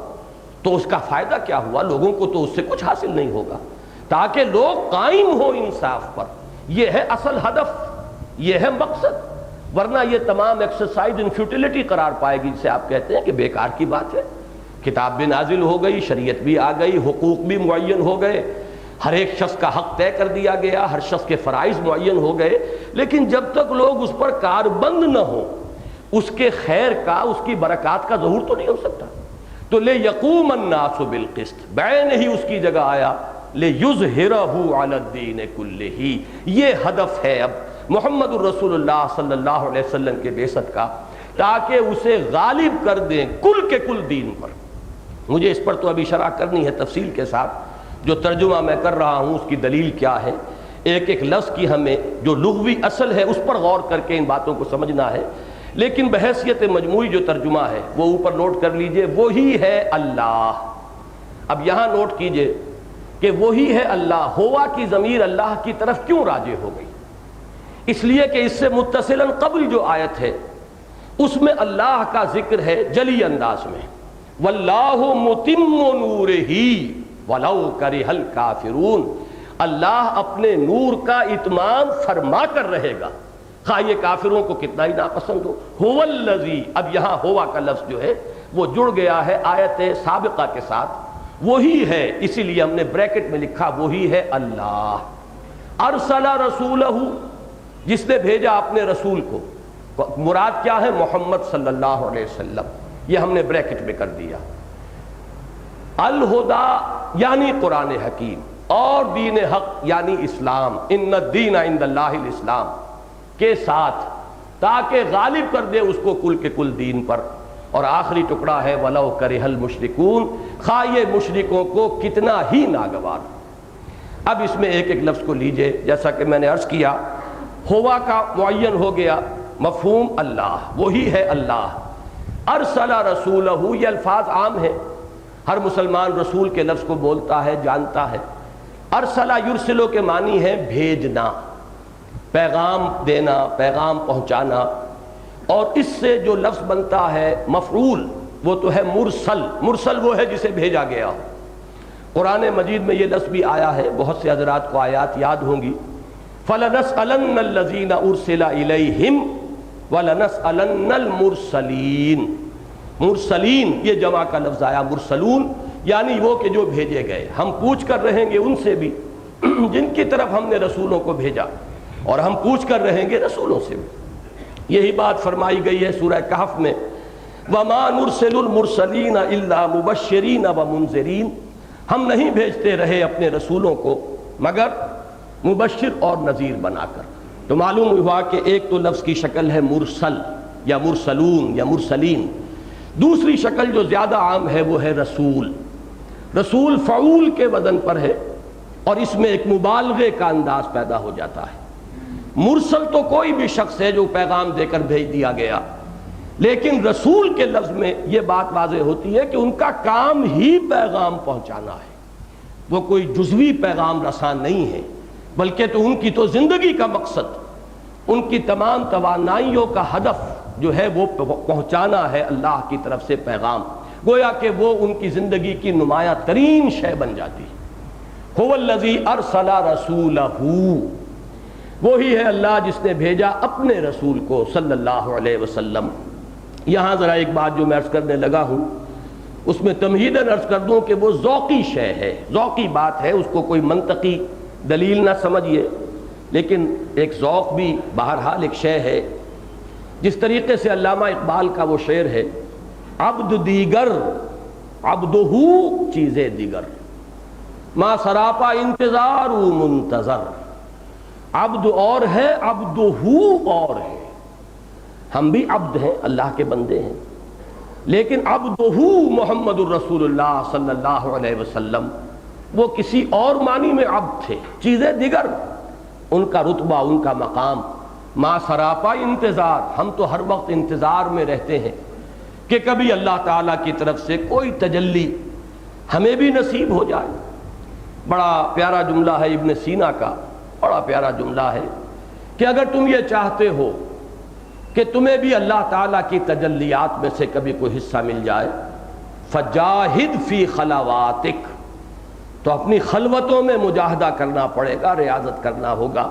تو اس کا فائدہ کیا ہوا؟ لوگوں کو تو اس سے کچھ حاصل نہیں ہوگا۔ تاکہ لوگ قائم ہو انصاف پر، یہ ہے اصل ہدف، یہ ہے مقصد، ورنہ یہ تمام ایکسرسائز ان فیوٹیلٹی قرار پائے گی، جسے آپ کہتے ہیں کہ بیکار کی بات ہے۔ کتاب بھی نازل ہو گئی، شریعت بھی آ گئی، حقوق بھی معین ہو گئے، ہر ایک شخص کا حق طے کر دیا گیا، ہر شخص کے فرائض معین ہو گئے، لیکن جب تک لوگ اس پر کاربند نہ ہوں، اس کے خیر کا، اس کی برکات کا ظہور تو نہیں ہو سکتا۔ تو لے یقوم الناس بالقسط، بین ہی اس کی جگہ آیا لے یظہرہ علی الدین کلہ، یہ ہدف ہے اب محمد الرسول اللہ صلی اللہ علیہ وسلم کے بعثت کا، تاکہ اسے غالب کر دیں کل کے کل دین پر۔ مجھے اس پر تو ابھی شرح کرنی ہے تفصیل کے ساتھ، جو ترجمہ میں کر رہا ہوں اس کی دلیل کیا ہے، ایک ایک لفظ کی ہمیں جو لغوی اصل ہے اس پر غور کر کے ان باتوں کو سمجھنا ہے، لیکن بحیثیت مجموعی جو ترجمہ ہے وہ اوپر نوٹ کر لیجئے، وہی ہے اللہ۔ اب یہاں نوٹ کیجئے کہ وہی ہے اللہ، ہوا کی ضمیر اللہ کی طرف کیوں راجع ہو گئی؟ اس لیے کہ اس سے متصلاً قبل جو آیت ہے اس میں اللہ کا ذکر ہے جلی انداز میں، واللہ متم نورہ ولو کرہ الکافرون، اللہ اپنے نور کا اتمام فرما کر رہے گا، خواہ یہ کافروں کو کتنا ہی ناپسند ہو۔ هو الذی، اب یہاں ہوا کا لفظ جو ہے وہ جڑ گیا ہے آیت سابقہ کے ساتھ، وہی ہے، اسی لیے ہم نے بریکٹ میں لکھا وہی ہے اللہ۔ ارسل رسولہ، جس نے بھیجا اپنے رسول کو، مراد کیا ہے؟ محمد صلی اللہ علیہ وسلم، یہ ہم نے بریکٹ میں کر دیا۔ الہدا یعنی قرآن حکیم، اور دین حق یعنی اسلام، ان الدین عند اللہ الاسلام کے ساتھ، تاکہ غالب کر دے اس کو کل کے کل دین پر۔ اور آخری ٹکڑا ہے وَلَوْ كَرِهَ الْمُشْرِكُونَ، خواہ یہ مشرکوں کو کتنا ہی ناگوار۔ اب اس میں ایک ایک لفظ کو لیجئے، جیسا کہ میں نے عرض کیا، ہوا کا معین ہو گیا مفہوم اللہ، وہی ہے اللہ۔ ارسل رسولہ، یہ الفاظ عام ہیں، ہر مسلمان رسول کے لفظ کو بولتا ہے، جانتا ہے۔ ارسلہ یرسلو کے معنی ہے بھیجنا، پیغام دینا، پیغام پہنچانا، اور اس سے جو لفظ بنتا ہے مفعول وہ تو ہے مرسل۔ مرسل وہ ہے جسے بھیجا گیا ہو۔ قرآن مجید میں یہ لفظ بھی آیا ہے، بہت سے حضرات کو آیات یاد ہوں گی، فَلَنَسْأَلَنَّ الَّذِينَ أُرْسِلَ إِلَيْهِمْ وَلَنَسْأَلَنَّ الْمُرْسَلِينَ، مرسلین یہ جمع کا لفظ آیا، مرسلون یعنی وہ کہ جو بھیجے گئے، ہم پوچھ کر رہیں گے ان سے بھی جن کی طرف ہم نے رسولوں کو بھیجا، اور ہم پوچھ کر رہیں گے رسولوں سے بھی۔ یہی بات فرمائی گئی ہے سورہ کہف میں، وَمَا نُرْسِلُ الْمُرْسَلِينَ إِلَّا مُبَشِّرِينَ وَمُنذِرِينَ، ہم نہیں بھیجتے رہے اپنے رسولوں کو مگر مبشر اور نذیر بنا کر۔ تو معلوم ہوا کہ ایک تو لفظ کی شکل ہے مرسل یا مرسلون یا مرسلین، دوسری شکل جو زیادہ عام ہے وہ ہے رسول۔ رسول فعول کے وزن پر ہے اور اس میں ایک مبالغے کا انداز پیدا ہو جاتا ہے۔ مرسل تو کوئی بھی شخص ہے جو پیغام دے کر بھیج دیا گیا، لیکن رسول کے لفظ میں یہ بات واضح ہوتی ہے کہ ان کا کام ہی پیغام پہنچانا ہے، وہ کوئی جزوی پیغام رساں نہیں ہے، بلکہ تو ان کی تو زندگی کا مقصد، ان کی تمام توانائیوں کا ہدف جو ہے وہ پہنچانا ہے اللہ کی طرف سے پیغام، گویا کہ وہ ان کی زندگی کی نمایاں ترین شے بن جاتی ہے۔ هو الذی ارسل رسولہ، وہی ہے اللہ جس نے بھیجا اپنے رسول کو صلی اللہ علیہ وسلم۔ یہاں ذرا ایک بات جو میں عرض کرنے لگا ہوں اس میں تمہیداً عرض کر دوں کہ وہ ذوقی شے ہے، ذوقی بات ہے، اس کو کوئی منطقی دلیل نہ سمجھیے، لیکن ایک ذوق بھی بہرحال ایک شے ہے۔ جس طریقے سے علامہ اقبال کا وہ شعر ہے، عبد دیگر عبدہو چیزیں دیگر، ما سراپا انتظار و منتظر، عبد اور ہے عبدہو اور ہے، ہم بھی عبد ہیں، اللہ کے بندے ہیں، لیکن عبدہو محمد الرسول اللہ صلی اللہ علیہ وسلم وہ کسی اور معنی میں عبد تھے، چیزیں دیگر، ان کا رتبہ، ان کا مقام، ما سراپا انتظار، ہم تو ہر وقت انتظار میں رہتے ہیں کہ کبھی اللہ تعالیٰ کی طرف سے کوئی تجلی ہمیں بھی نصیب ہو جائے۔ بڑا پیارا جملہ ہے ابن سینا کا، بڑا پیارا جملہ ہے کہ اگر تم یہ چاہتے ہو کہ تمہیں بھی اللہ تعالیٰ کی تجلیات میں سے کبھی کوئی حصہ مل جائے، فجاہد فی خلواتک، تو اپنی خلوتوں میں مجاہدہ کرنا پڑے گا، ریاضت کرنا ہوگا،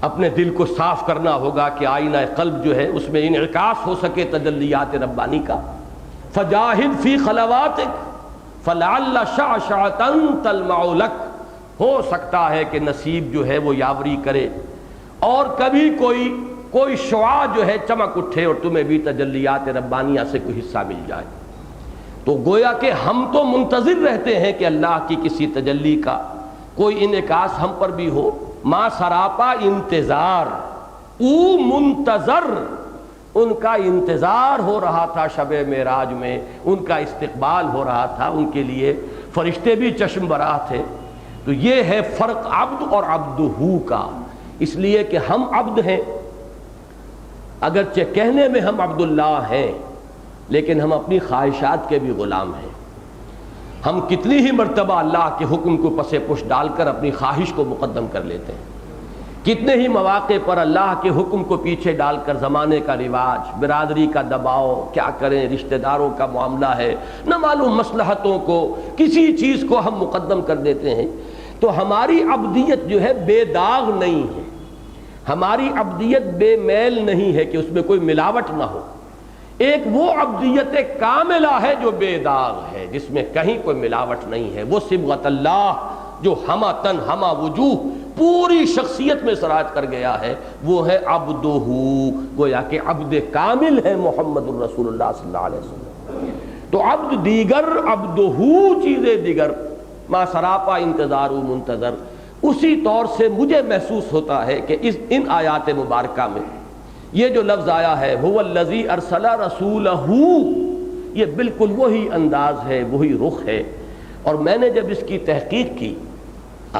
اپنے دل کو صاف کرنا ہوگا کہ آئینہ قلب جو ہے اس میں انعکاس ہو سکے تجلیات ربانی کا۔ فجاہد فی خلواتک فلعل شعشعۃ تلمع لک، ہو سکتا ہے کہ نصیب جو ہے وہ یاوری کرے اور کبھی کوئی شعاع جو ہے چمک اٹھے اور تمہیں بھی تجلیات ربانیہ سے کوئی حصہ مل جائے۔ تو گویا کہ ہم تو منتظر رہتے ہیں کہ اللہ کی کسی تجلی کا کوئی انعکاس ہم پر بھی ہو، ما سراپا انتظار، او منتظر، ان کا انتظار ہو رہا تھا شب معراج میں، ان کا استقبال ہو رہا تھا، ان کے لیے فرشتے بھی چشم براہ تھے۔ تو یہ ہے فرق عبد اور عبدہو کا، اس لیے کہ ہم عبد ہیں، اگرچہ کہنے میں ہم عبداللہ ہیں لیکن ہم اپنی خواہشات کے بھی غلام ہیں۔ ہم کتنی ہی مرتبہ اللہ کے حکم کو پس پش ڈال کر اپنی خواہش کو مقدم کر لیتے ہیں، کتنے ہی مواقع پر اللہ کے حکم کو پیچھے ڈال کر زمانے کا رواج، برادری کا دباؤ، کیا کریں، رشتہ داروں کا معاملہ ہے، نہ معلوم مصلحتوں کو، کسی چیز کو ہم مقدم کر دیتے ہیں۔ تو ہماری عبدیت جو ہے بے داغ نہیں ہے، ہماری عبدیت بے میل نہیں ہے کہ اس میں کوئی ملاوٹ نہ ہو۔ ایک وہ عبدیت کاملہ ہے جو بے داغ ہے، جس میں کہیں کوئی ملاوٹ نہیں ہے، وہ صبغت اللہ جو ہمہ تن ہمہ وجوہ پوری شخصیت میں سراج کر گیا ہے، وہ ہے عبدہو، گویا کہ عبد کامل ہے محمد الرسول اللہ صلی اللہ علیہ وسلم۔ تو عبد دیگر عبدہو چیزیں دیگر، ما سراپا انتظار و منتظر۔ اسی طور سے مجھے محسوس ہوتا ہے کہ ان آیات مبارکہ میں یہ جو لفظ آیا ہے هو الذی ارسل رسولہ، یہ بالکل وہی انداز ہے، وہی رخ ہے۔ اور میں نے جب اس کی تحقیق کی،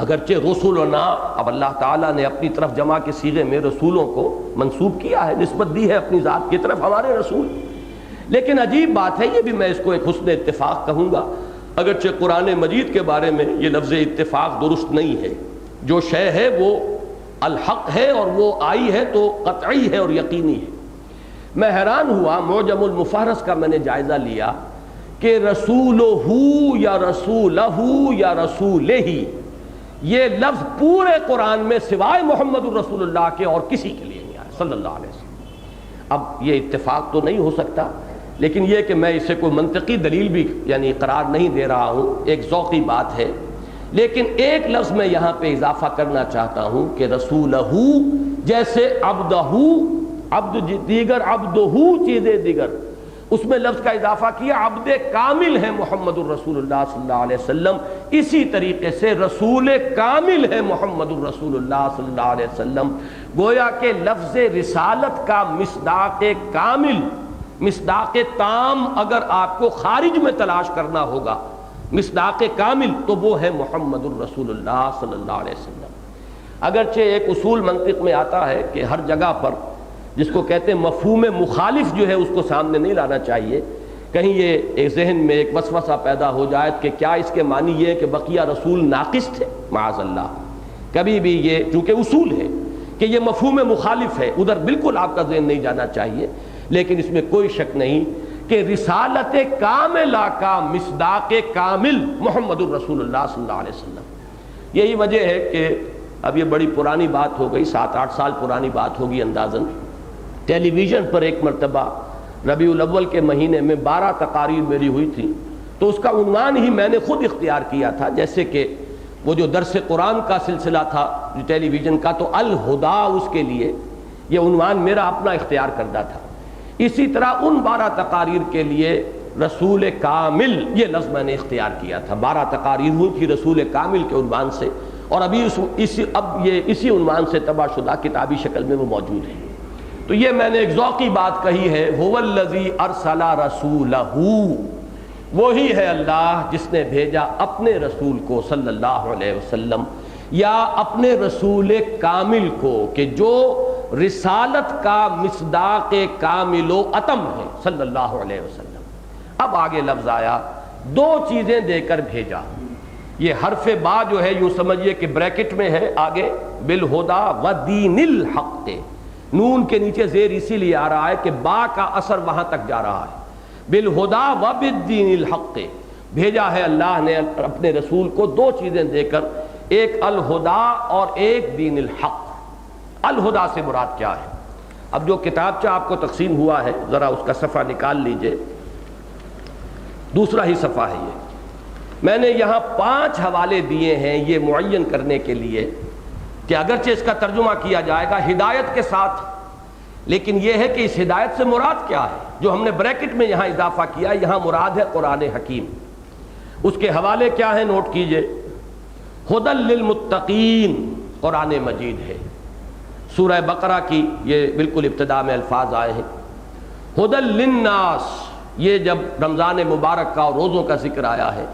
اگرچہ رسولنا، اب اللہ تعالیٰ نے اپنی طرف جمع کے صیغے میں رسولوں کو منسوب کیا ہے، نسبت دی ہے اپنی ذات کی طرف، ہمارے رسول، لیکن عجیب بات ہے، یہ بھی میں اس کو ایک حسن اتفاق کہوں گا، اگرچہ قرآن مجید کے بارے میں یہ لفظ اتفاق درست نہیں ہے، جو شے ہے وہ الحق ہے اور وہ آئی ہے تو قطعی ہے اور یقینی ہے۔ میں حیران ہوا، معجم المفہرس کا میں نے جائزہ لیا کہ رسولہ یا رسولہ یا رسولہ، یہ لفظ پورے قرآن میں سوائے محمد الرسول اللہ کے اور کسی کے لیے نہیں آیا صلی اللہ علیہ وسلم۔ اب یہ اتفاق تو نہیں ہو سکتا لیکن یہ کہ میں اسے کوئی منطقی دلیل بھی یعنی قرار نہیں دے رہا ہوں، ایک ذوقی بات ہے۔ لیکن ایک لفظ میں یہاں پہ اضافہ کرنا چاہتا ہوں کہ رسولہ، جیسے عبدہ، عبد دیگر، عبدہ چیزیں دیگر، اس میں لفظ کا اضافہ کیا، عبد کامل ہے محمد الرسول اللہ صلی اللہ علیہ وسلم، اسی طریقے سے رسول کامل ہے محمد الرسول اللہ صلی اللہ علیہ وسلم۔ گویا کہ لفظ رسالت کا مصداق کامل، مصداق تام اگر آپ کو خارج میں تلاش کرنا ہوگا، مصداق کامل، تو وہ ہے محمد الرسول اللہ صلی اللہ علیہ وسلم۔ اگرچہ ایک اصول منطق میں آتا ہے کہ ہر جگہ پر جس کو کہتے ہیں مفہوم مخالف جو ہے اس کو سامنے نہیں لانا چاہیے، کہیں یہ ایک ذہن میں ایک وسوسہ پیدا ہو جائے کہ کیا اس کے معنی یہ ہے کہ بقیہ رسول ناقص تھے؟ معاذ اللہ، کبھی بھی یہ چونکہ اصول ہے کہ یہ مفہوم مخالف ہے، ادھر بالکل آپ کا ذہن نہیں جانا چاہیے۔ لیکن اس میں کوئی شک نہیں کہ رسالت کاملہ کا مصداق کامل محمد الرسول اللہ صلی اللہ علیہ وسلم۔ یہی وجہ ہے کہ اب یہ بڑی پرانی بات ہو گئی، 7-8 سال پرانی بات ہوگی اندازاً، ٹیلی ویژن پر ایک مرتبہ ربیع الاول کے مہینے میں 12 تقاریر میری ہوئی تھی، تو اس کا عنوان ہی میں نے خود اختیار کیا تھا، جیسے کہ وہ جو درس قرآن کا سلسلہ تھا جو ٹیلی ویژن کا، تو الہدا اس کے لیے یہ عنوان میرا اپنا اختیار کردہ تھا۔ اسی طرح ان 12 تقاریر کے لیے رسول کامل یہ لفظ میں نے اختیار کیا تھا۔ 12 تقاریر ہوئی تھی رسول کامل کے عنوان سے، اور ابھی اسی عنوان سے طبع شدہ کتابی شکل میں وہ موجود ہے۔ تو یہ میں نے ایک ذوقی بات کہی ہے، هو الذی ارسل رسولہ، وہی ہے اللہ جس نے بھیجا اپنے رسول کو صلی اللہ علیہ وسلم، یا اپنے رسول کامل کو کہ جو رسالت کا مصداق کامل و اتم ہے صلی اللہ علیہ وسلم۔ اب آگے لفظ آیا، 2 چیزیں دے کر بھیجا۔ یہ حرف با جو ہے یوں سمجھیے کہ بریکٹ میں ہے آگے، بالہدا و دین الحق، نون کے نیچے زیر اسی لیے آ رہا ہے کہ با کا اثر وہاں تک جا رہا ہے، بالہدا و بالدین الحق، بھیجا ہے اللہ نے اپنے رسول کو 2 چیزیں دے کر، ایک الہدا اور ایک دین الحق۔ الہدا سے مراد کیا ہے؟ اب جو کتابچہ آپ کو تقسیم ہوا ہے ذرا اس کا صفحہ نکال لیجئے، دوسرا ہی صفحہ ہے یہ۔ میں نے یہاں 5 حوالے دیے ہیں یہ معین کرنے کے لیے کہ اگرچہ اس کا ترجمہ کیا جائے گا ہدایت کے ساتھ، لیکن یہ ہے کہ اس ہدایت سے مراد کیا ہے۔ جو ہم نے بریکٹ میں یہاں اضافہ کیا، یہاں مراد ہے قرآن حکیم۔ اس کے حوالے کیا ہیں نوٹ کیجئے، ھدی للمتقین قرآن مجید ہے، سورہ بقرہ کی یہ بالکل ابتدا میں الفاظ آئے ہیں۔ ھدی للناس، یہ جب رمضان مبارک کا اور روزوں کا ذکر آیا ہے،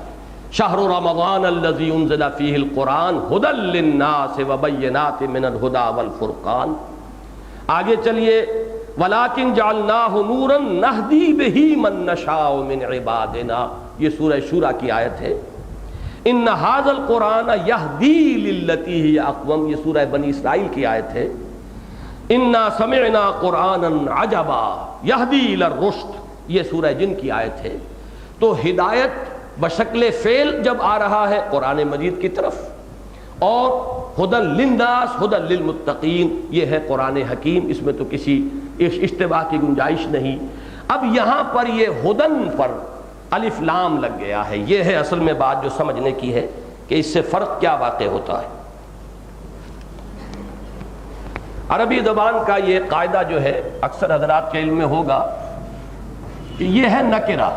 شہر رمضان الذی انزل فیہ القرآن ھدی للناس وبینات من الھدی والفرقان۔ آگے چلیے، وَلَٰكِن جَعَلْنَاهُ نُورًا نَهْدِي بِهِ مَن نَّشَاءُ مِنْ عِبَادِنَا، یہ سورہ شورى کی آیت ہے۔ إِنَّ هَٰذَا الْقُرْآنَ يَهْدِي لِلَّتِي هِيَ أَقْوَمُ، یہ سورہ بنی اسرائیل کی آیت ہے۔ إِنَّا سَمِعْنَا قُرْآنًا عَجَبًا يَهْدِي إِلَى الرُّشْدِ، یہ سورہ جن کی آیت ہے۔ تو ہدایت بشکل فعل جب آ رہا ہے قرآن مجید کی طرف، اور ھدی للناس ھدی للمتقین یہ ہے قرآن حکیم، اس میں تو کسی اشتباہ کی گنجائش نہیں۔ اب یہاں پر یہ ھدن پر الف لام لگ گیا ہے، یہ ہے اصل میں بات جو سمجھنے کی ہے کہ اس سے فرق کیا واقع ہوتا ہے۔ عربی زبان کا یہ قاعدہ جو ہے اکثر حضرات کے علم میں ہوگا کہ یہ ہے نکرہ،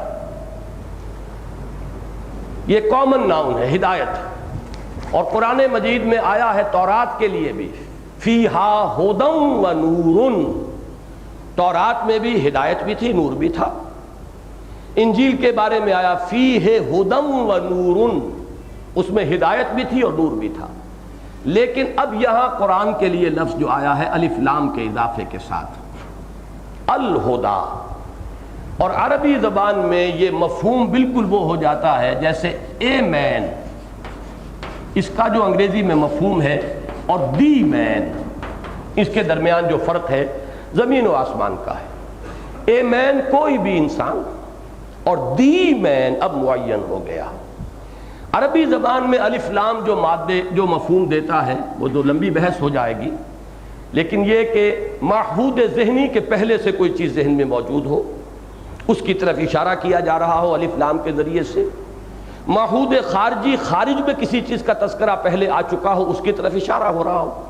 یہ کامن ناؤن ہے ہدایت، اور قرآن مجید میں آیا ہے تورات کے لیے بھی، فیہا ھدی و نور، تورات میں بھی ہدایت بھی تھی، نور بھی تھا۔ انجیل کے بارے میں آیا فیہ ھدی و نور، اس میں ہدایت بھی تھی اور نور بھی تھا۔ لیکن اب یہاں قرآن کے لیے لفظ جو آیا ہے الف لام کے اضافے کے ساتھ، الہدا، اور عربی زبان میں یہ مفہوم بالکل وہ ہو جاتا ہے جیسے اے مین، اس کا جو انگریزی میں مفہوم ہے، اور دی مین، اس کے درمیان جو فرق ہے زمین و آسمان کا ہے۔ اے مین کوئی بھی انسان، اور دی مین اب معین ہو گیا۔ عربی زبان میں الف لام جو مادے جو مفہوم دیتا ہے وہ تو لمبی بحث ہو جائے گی، لیکن یہ کہ معہود ذہنی کے پہلے سے کوئی چیز ذہن میں موجود ہو، اس کی طرف اشارہ کیا جا رہا ہو الف لام کے ذریعے سے، معہود خارجی خارج میں کسی چیز کا تذکرہ پہلے آ چکا ہو اس کی طرف اشارہ ہو رہا ہو،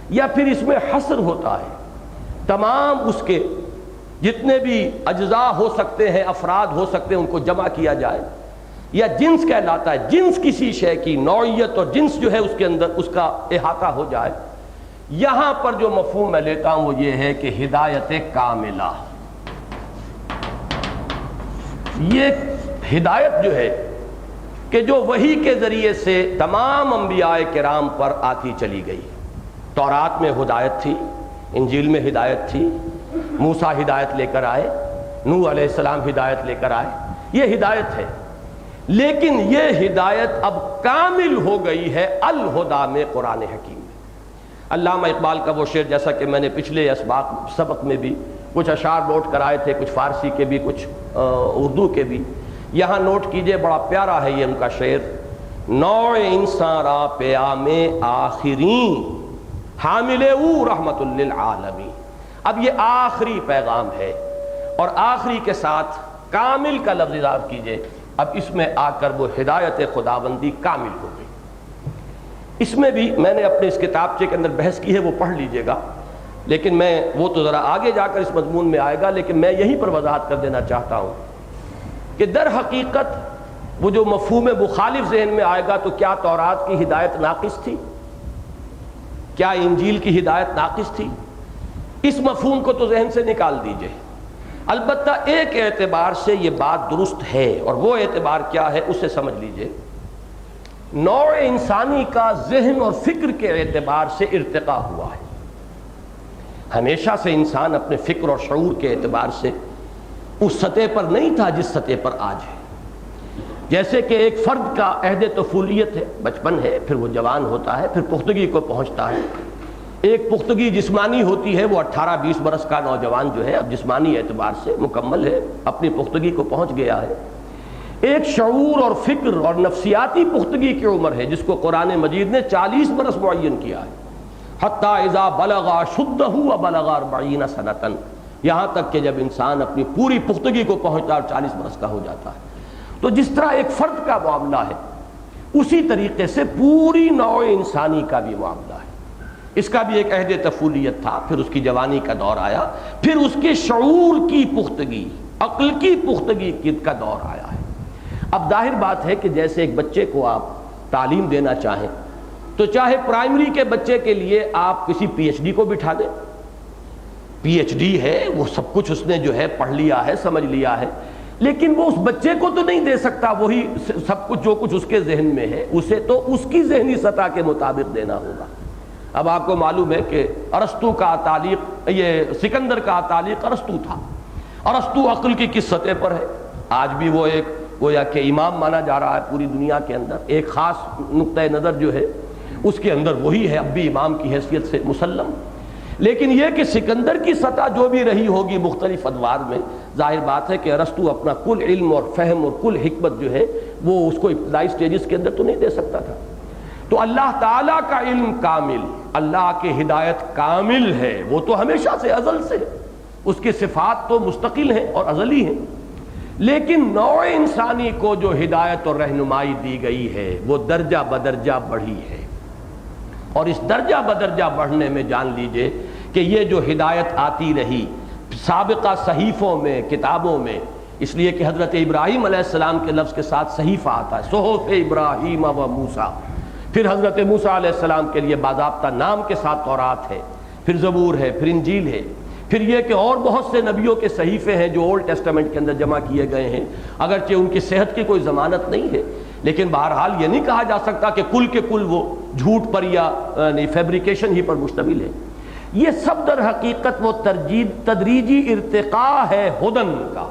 یا پھر اس میں حصر ہوتا ہے، تمام اس کے جتنے بھی اجزاء ہو سکتے ہیں، افراد ہو سکتے ہیں، ان کو جمع کیا جائے، یا جنس کہلاتا ہے، جنس کسی شے کی نوعیت اور جنس جو ہے اس کے اندر اس کا احاطہ ہو جائے۔ یہاں پر جو مفہوم میں لیتا ہوں وہ یہ ہے کہ ہدایت کاملہ، یہ ہدایت جو ہے کہ جو وحی کے ذریعے سے تمام انبیاء کرام پر آتی چلی گئی۔ تورات میں ہدایت تھی، انجیل میں ہدایت تھی، موسیٰ ہدایت لے کر آئے، نوح علیہ السلام ہدایت لے کر آئے، یہ ہدایت ہے، لیکن یہ ہدایت اب کامل ہو گئی ہے الہدیٰ میں، قرآن حکیم میں۔ علامہ اقبال کا وہ شعر، جیسا کہ میں نے پچھلے سبق میں بھی کچھ اشعار نوٹ کرائے تھے، کچھ فارسی کے بھی کچھ اردو کے بھی، یہاں نوٹ کیجئے، بڑا پیارا ہے یہ ان کا شعر۔ نوع انسان را پیام آخرین حامل او رحمت للعالمین۔ اب یہ آخری پیغام ہے، اور آخری کے ساتھ کامل کا لفظ اضافہ کیجئے، اب اس میں آ کر وہ ہدایت خداوندی کامل ہو گئی۔ اس میں بھی میں نے اپنے اس کتابچے کے اندر بحث کی ہے، وہ پڑھ لیجئے گا، لیکن میں وہ تو ذرا آگے جا کر اس مضمون میں آئے گا، لیکن میں یہیں پر وضاحت کر دینا چاہتا ہوں کہ در حقیقت وہ جو مفہوم مخالف ذہن میں آئے گا تو کیا تورات کی ہدایت ناقص تھی؟ کیا انجیل کی ہدایت ناقص تھی؟ اس مفہوم کو تو ذہن سے نکال دیجئے۔ البتہ ایک اعتبار سے یہ بات درست ہے، اور وہ اعتبار کیا ہے اسے سمجھ لیجئے۔ نوع انسانی کا ذہن اور فکر کے اعتبار سے ارتقاء ہوا ہے۔ ہمیشہ سے انسان اپنے فکر اور شعور کے اعتبار سے اس سطح پر نہیں تھا جس سطح پر آج ہے۔ جیسے کہ ایک فرد کا عہد طفولیت ہے، بچپن ہے، پھر وہ جوان ہوتا ہے، پھر پختگی کو پہنچتا ہے۔ ایک پختگی جسمانی ہوتی ہے، وہ 18-20 برس کا نوجوان جو ہے اب جسمانی اعتبار سے مکمل ہے، اپنی پختگی کو پہنچ گیا ہے۔ ایک شعور اور فکر اور نفسیاتی پختگی کی عمر ہے جس کو قرآن مجید نے 40 برس معین کیا ہے، حتیٰ اذا بلغ اشدہ وبلغ 40 سنۃ، یہاں تک کہ جب انسان اپنی پوری پختگی کو پہنچتا ہے اور 40 برس کا ہو جاتا ہے۔ تو جس طرح ایک فرد کا معاملہ ہے، اسی طریقے سے پوری نوع انسانی کا بھی معاملہ ہے۔ اس کا بھی ایک عہد طفولیت تھا، پھر اس کی جوانی کا دور آیا، پھر اس کے شعور کی پختگی، عقل کی پختگی کا دور آیا ہے۔ اب ظاہر بات ہے کہ جیسے ایک بچے کو آپ تعلیم دینا چاہیں تو چاہے پرائمری کے بچے کے لیے آپ کسی پی ایچ ڈی کو بٹھا دیں، پی ایچ ڈی ہے، وہ سب کچھ اس نے جو ہے پڑھ لیا ہے، سمجھ لیا ہے، لیکن وہ اس بچے کو تو نہیں دے سکتا وہی سب کچھ جو کچھ اس کے ذہن میں ہے، اسے تو اس کی ذہنی سطح کے مطابق دینا ہوگا۔ اب آپ کو معلوم ہے کہ ارسطو کا تعلیق، یہ سکندر کا تعلیق ارسطو تھا۔ ارسطو عقل کی کس سطح پر ہے؟ آج بھی وہ ایک گویا کہ امام مانا جا رہا ہے پوری دنیا کے اندر، ایک خاص نقطہ نظر جو ہے اس کے اندر وہی ہے، اب بھی امام کی حیثیت سے مسلم۔ لیکن یہ کہ سکندر کی سطح جو بھی رہی ہوگی مختلف ادوار میں، ظاہر بات ہے کہ ارسطو اپنا کل علم اور فہم اور کل حکمت جو ہے وہ اس کو ابتدائی سٹیجز کے اندر تو نہیں دے سکتا تھا۔ تو اللہ تعالیٰ کا علم کامل، اللہ کی ہدایت کامل ہے، وہ تو ہمیشہ سے ازل سے، اس کی صفات تو مستقل ہیں اور ازلی ہیں، لیکن نوع انسانی کو جو ہدایت اور رہنمائی دی گئی ہے وہ درجہ بدرجہ بڑھی ہے، اور اس درجہ بدرجہ بڑھنے میں جان لیجئے کہ یہ جو ہدایت آتی رہی سابقہ صحیفوں میں، کتابوں میں، اس لیے کہ حضرت ابراہیم علیہ السلام کے لفظ کے ساتھ صحیفہ آتا ہے، صحف ابراہیم و موسیٰ، پھر حضرت موسیٰ علیہ السلام کے لیے باضابطہ نام کے ساتھ تورات ہے، پھر زبور ہے، پھر انجیل ہے، پھر یہ کہ اور بہت سے نبیوں کے صحیفے ہیں جو اولڈ ٹیسٹامنٹ کے اندر جمع کیے گئے ہیں، اگرچہ ان کی صحت کی کوئی ضمانت نہیں ہے، لیکن بہرحال یہ نہیں کہا جا سکتا کہ کل کے کل وہ جھوٹ پر یا فیبریکیشن ہی پر مشتمل ہے۔ یہ سب در حقیقت وہ تدریجی ارتقاء ہے ہدن کا،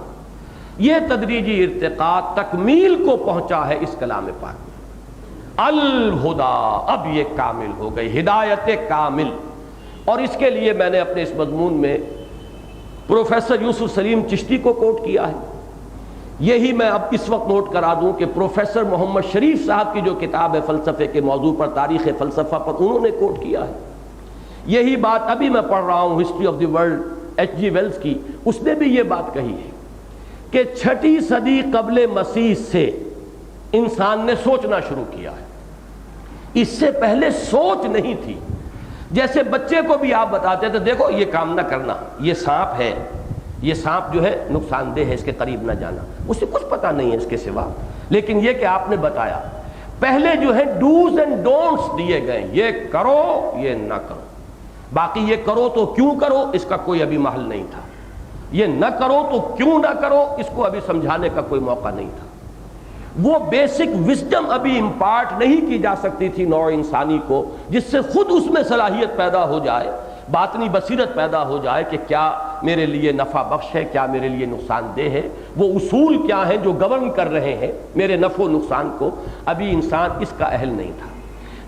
یہ تدریجی ارتقاء تکمیل کو پہنچا ہے اس کلام پاک میں۔ الہدا، اب یہ کامل ہو گئی، ہدایت کامل۔ اور اس کے لیے میں نے اپنے اس مضمون میں پروفیسر یوسف سلیم چشتی کو کوٹ کیا ہے۔ یہی میں اب اس وقت نوٹ کرا دوں کہ پروفیسر محمد شریف صاحب کی جو کتاب ہے فلسفے کے موضوع پر، تاریخ فلسفہ پر، انہوں نے کوٹ کیا ہے۔ یہی بات ابھی میں پڑھ رہا ہوں history of the world H G Wells کی، اس نے بھی یہ بات کہی ہے کہ 6 صدی قبل مسیح سے انسان نے سوچنا شروع کیا ہے. اس سے پہلے سوچ نہیں تھی. جیسے بچے کو بھی آپ بتاتے تھے دیکھو یہ کام نہ کرنا, یہ سانپ ہے, یہ سانپ جو ہے نقصان دہ ہے, اس کے قریب نہ جانا, اسے کچھ پتا نہیں ہے اس کے سوا. لیکن یہ کہ آپ نے بتایا, پہلے جو ہے ڈوز اینڈ ڈونٹس دیے گئے, یہ کرو یہ نہ کرو. باقی یہ کرو تو کیوں کرو اس کا کوئی ابھی محل نہیں تھا, یہ نہ کرو تو کیوں نہ کرو اس کو ابھی سمجھانے کا کوئی موقع نہیں تھا. وہ بیسک وزڈم ابھی امپارٹ نہیں کی جا سکتی تھی نوع انسانی کو, جس سے خود اس میں صلاحیت پیدا ہو جائے, باطنی بصیرت پیدا ہو جائے کہ کیا میرے لیے نفع بخش ہے, کیا میرے لیے نقصان دہ ہے, وہ اصول کیا ہیں جو گورن کر رہے ہیں میرے نفع و نقصان کو. ابھی انسان اس کا اہل نہیں تھا.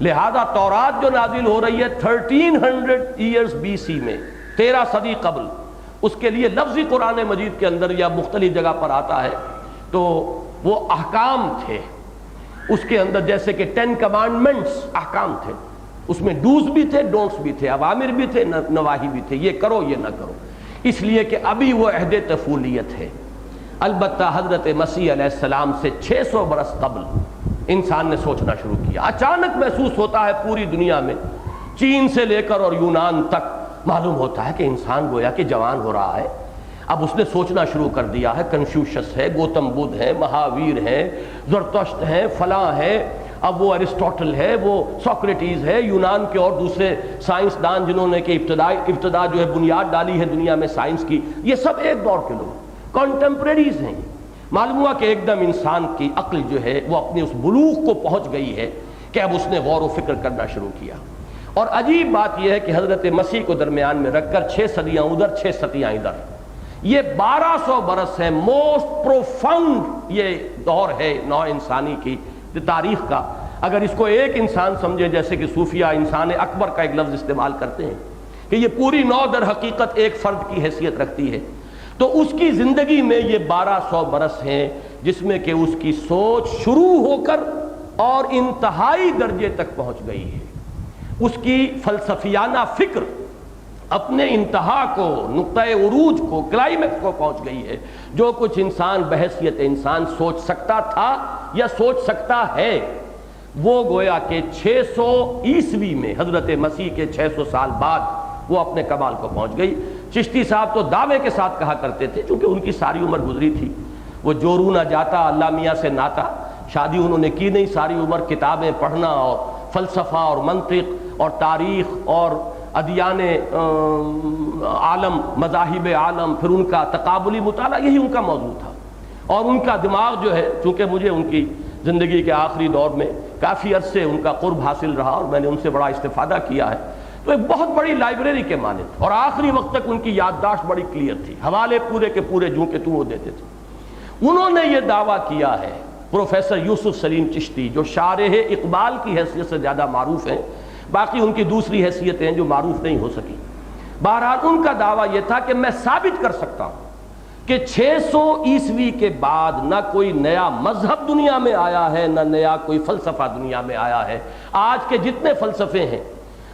لہذا تورات جو نازل ہو رہی ہے 1300 ایئرز BC میں, 13 صدی قبل, اس کے لیے لفظی قرآن مجید کے اندر یا مختلف جگہ پر آتا ہے تو وہ احکام تھے. اس کے اندر جیسے کہ 10 کمانڈمنٹس احکام تھے, اس میں ڈوز بھی تھے, ڈونٹس بھی تھے, اوامر بھی تھے, نواہی بھی تھے, یہ کرو یہ نہ کرو. اس لیے کہ ابھی وہ عہد طفولیت ہے. البتہ حضرت مسیح علیہ السلام سے 600 برس قبل انسان نے سوچنا شروع کیا. اچانک محسوس ہوتا ہے پوری دنیا میں, چین سے لے کر اور یونان تک معلوم ہوتا ہے کہ انسان گویا کہ جوان ہو رہا ہے. اب اس نے سوچنا شروع کر دیا ہے. کنفیوشس ہے, گوتم بدھ ہے, مہاویر ہے, زرتشت ہے, فلاں ہے, اب وہ ارسطوٹل ہے, وہ سوکریٹیز ہے, یونان کے اور دوسرے سائنسدان جنہوں نے کہ ابتدا جو ہے بنیاد ڈالی ہے دنیا میں سائنس کی, یہ سب ایک دور کے لوگ کنٹمپریریز ہیں. معلوم ہوا کہ ایک دم انسان کی عقل جو ہے وہ اپنے اس بلوغ کو پہنچ گئی ہے کہ اب اس نے غور و فکر کرنا شروع کیا. اور عجیب بات یہ ہے کہ حضرت مسیح کو درمیان میں رکھ کر 6 صدیاں ادھر 6 صدیاں ادھر, یہ 1200 برس ہے. موسٹ پروفاؤنڈ یہ دور ہے نوع انسانی کی تاریخ کا. اگر اس کو ایک انسان سمجھے, جیسے کہ صوفیہ انسان اکبر کا ایک لفظ استعمال کرتے ہیں کہ یہ پوری نوع در حقیقت ایک فرد کی حیثیت رکھتی ہے, تو اس کی زندگی میں یہ 1200 برس ہیں جس میں کہ اس کی سوچ شروع ہو کر اور انتہائی درجے تک پہنچ گئی ہے. اس کی فلسفیانہ فکر اپنے انتہا کو, نقطۂ عروج کو, کلائمیکس کو پہنچ گئی ہے. جو کچھ انسان بحیثیت انسان سوچ سکتا تھا یا سوچ سکتا ہے, وہ گویا کہ 600 عیسوی میں حضرت مسیح کے 600 سال بعد وہ اپنے کمال کو پہنچ گئی. چشتی صاحب تو دعوے کے ساتھ کہا کرتے تھے, چونکہ ان کی ساری عمر گزری تھی, وہ جورو نہ جاتا اللہ میاں سے ناتا, شادی انہوں نے کی نہیں, ساری عمر کتابیں پڑھنا اور فلسفہ اور منطق اور تاریخ اور ادیان عالم, مذاہب عالم, پھر ان کا تقابلی مطالعہ, یہی ان کا موضوع تھا. اور ان کا دماغ جو ہے, چونکہ مجھے ان کی زندگی کے آخری دور میں کافی عرصے ان کا قرب حاصل رہا اور میں نے ان سے بڑا استفادہ کیا ہے, تو ایک بہت بڑی لائبریری کے مانند, اور آخری وقت تک ان کی یادداشت بڑی کلیئر تھی, حوالے پورے کے پورے جوں کے توں وہ دیتے تھے. انہوں نے یہ دعویٰ کیا ہے, پروفیسر یوسف سلیم چشتی, جو شارح اقبال کی حیثیت سے زیادہ معروف ہیں, باقی ان کی دوسری حیثیتیں جو معروف نہیں ہو سکی. بہرحال ان کا دعویٰ یہ تھا کہ میں ثابت کر سکتا ہوں کہ 600 عیسوی کے بعد نہ کوئی نیا مذہب دنیا میں آیا ہے, نہ نیا کوئی فلسفہ دنیا میں آیا ہے. آج کے جتنے فلسفے ہیں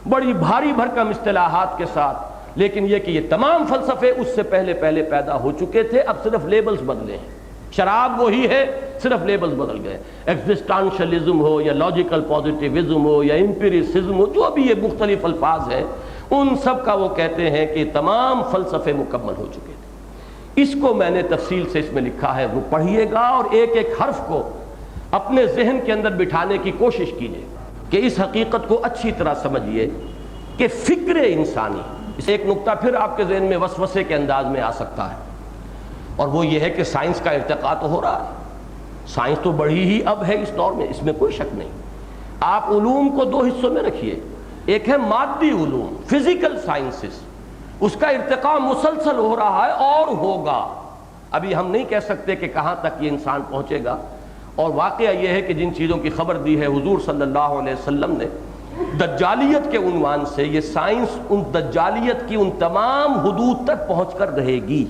بڑی بھاری بھرکم اصطلاحات کے ساتھ, لیکن یہ کہ یہ تمام فلسفے اس سے پہلے پیدا ہو چکے تھے, اب صرف لیبلز بدلے ہیں. شراب وہی ہے, صرف لیبلز بدل گئے. ایگزسٹانشلزم ہو یا لاجیکل پازیٹیوزم ہو یا امپیریسزم ہو, جو بھی یہ مختلف الفاظ ہیں, ان سب کا وہ کہتے ہیں کہ تمام فلسفے مکمل ہو چکے تھے. اس کو میں نے تفصیل سے اس میں لکھا ہے, وہ پڑھیے گا اور ایک ایک حرف کو اپنے ذہن کے اندر بٹھانے کی کوشش کیجیے کہ اس حقیقت کو اچھی طرح سمجھیے کہ فکر انسانی, اس ایک نقطہ پھر آپ کے ذہن میں وسوسے کے انداز میں آ سکتا ہے, اور وہ یہ ہے کہ سائنس کا ارتقاء تو ہو رہا ہے. سائنس تو بڑی ہی اب ہے اس دور میں, اس میں کوئی شک نہیں. آپ علوم کو 2 حصوں میں رکھیے, ایک ہے مادی علوم, فزیکل سائنسز, اس کا ارتقاء مسلسل ہو رہا ہے اور ہوگا. ابھی ہم نہیں کہہ سکتے کہ کہاں تک یہ انسان پہنچے گا. اور واقعہ یہ ہے کہ جن چیزوں کی خبر دی ہے حضور صلی اللہ علیہ وسلم نے, دجالیت کے عنوان سے, یہ سائنس ان دجالیت کی ان تمام حدود تک پہنچ کر رہے گی.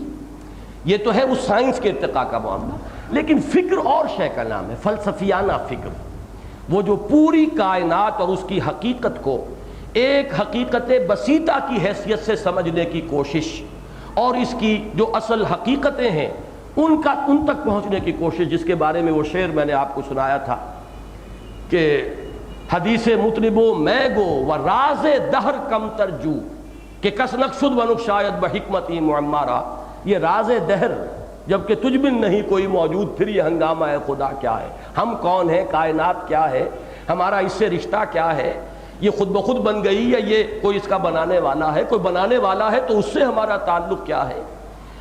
یہ تو ہے اس سائنس کے ارتقاء کا معاملہ. لیکن فکر اور شے کا نام ہے, فلسفیانہ فکر, وہ جو پوری کائنات اور اس کی حقیقت کو ایک حقیقت بسیطہ کی حیثیت سے سمجھنے کی کوشش, اور اس کی جو اصل حقیقتیں ہیں ان تک پہنچنے کی کوشش، جس کے بارے میں وہ شعر میں نے آپ کو سنایا تھا کہ حدیث مطربو میں گو و راز دہر کم ترجو کہ کس نقشد و نقشاید بحکمتی معمارہ. یہ راز دہر جبکہ تجھ بن نہیں کوئی موجود، پھر یہ ہنگامہ خدا کیا ہے؟ ہم کون ہیں؟ کائنات کیا ہے؟ ہمارا اس سے رشتہ کیا ہے؟ یہ خود بخود بن گئی یا یہ کوئی اس کا بنانے والا ہے؟ کوئی بنانے والا ہے تو اس سے ہمارا تعلق کیا ہے؟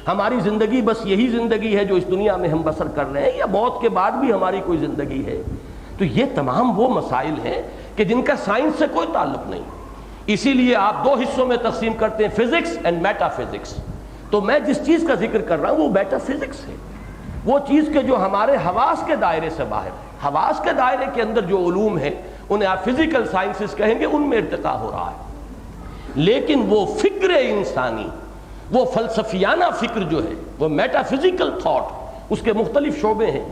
ہماری زندگی بس یہی زندگی ہے جو اس دنیا میں ہم بسر کر رہے ہیں، یا موت کے بعد بھی ہماری کوئی زندگی ہے؟ تو یہ تمام وہ مسائل ہیں کہ جن کا سائنس سے کوئی تعلق نہیں. اسی لیے آپ دو حصوں میں تقسیم کرتے ہیں، فزکس اینڈ میٹا فزکس. تو میں جس چیز کا ذکر کر رہا ہوں وہ میٹا فزکس ہے، وہ چیز کے جو ہمارے حواس کے دائرے سے باہر ہے. حواس کے دائرے کے اندر جو علوم ہیں انہیں آپ فزیکل سائنسز کہیں گے، ان میں ارتقاء ہو رہا ہے. لیکن وہ فکر انسانی، وہ فلسفیانہ فکر جو ہے، وہ میٹا فزیکل تھاٹ، اس کے مختلف شعبے ہیں،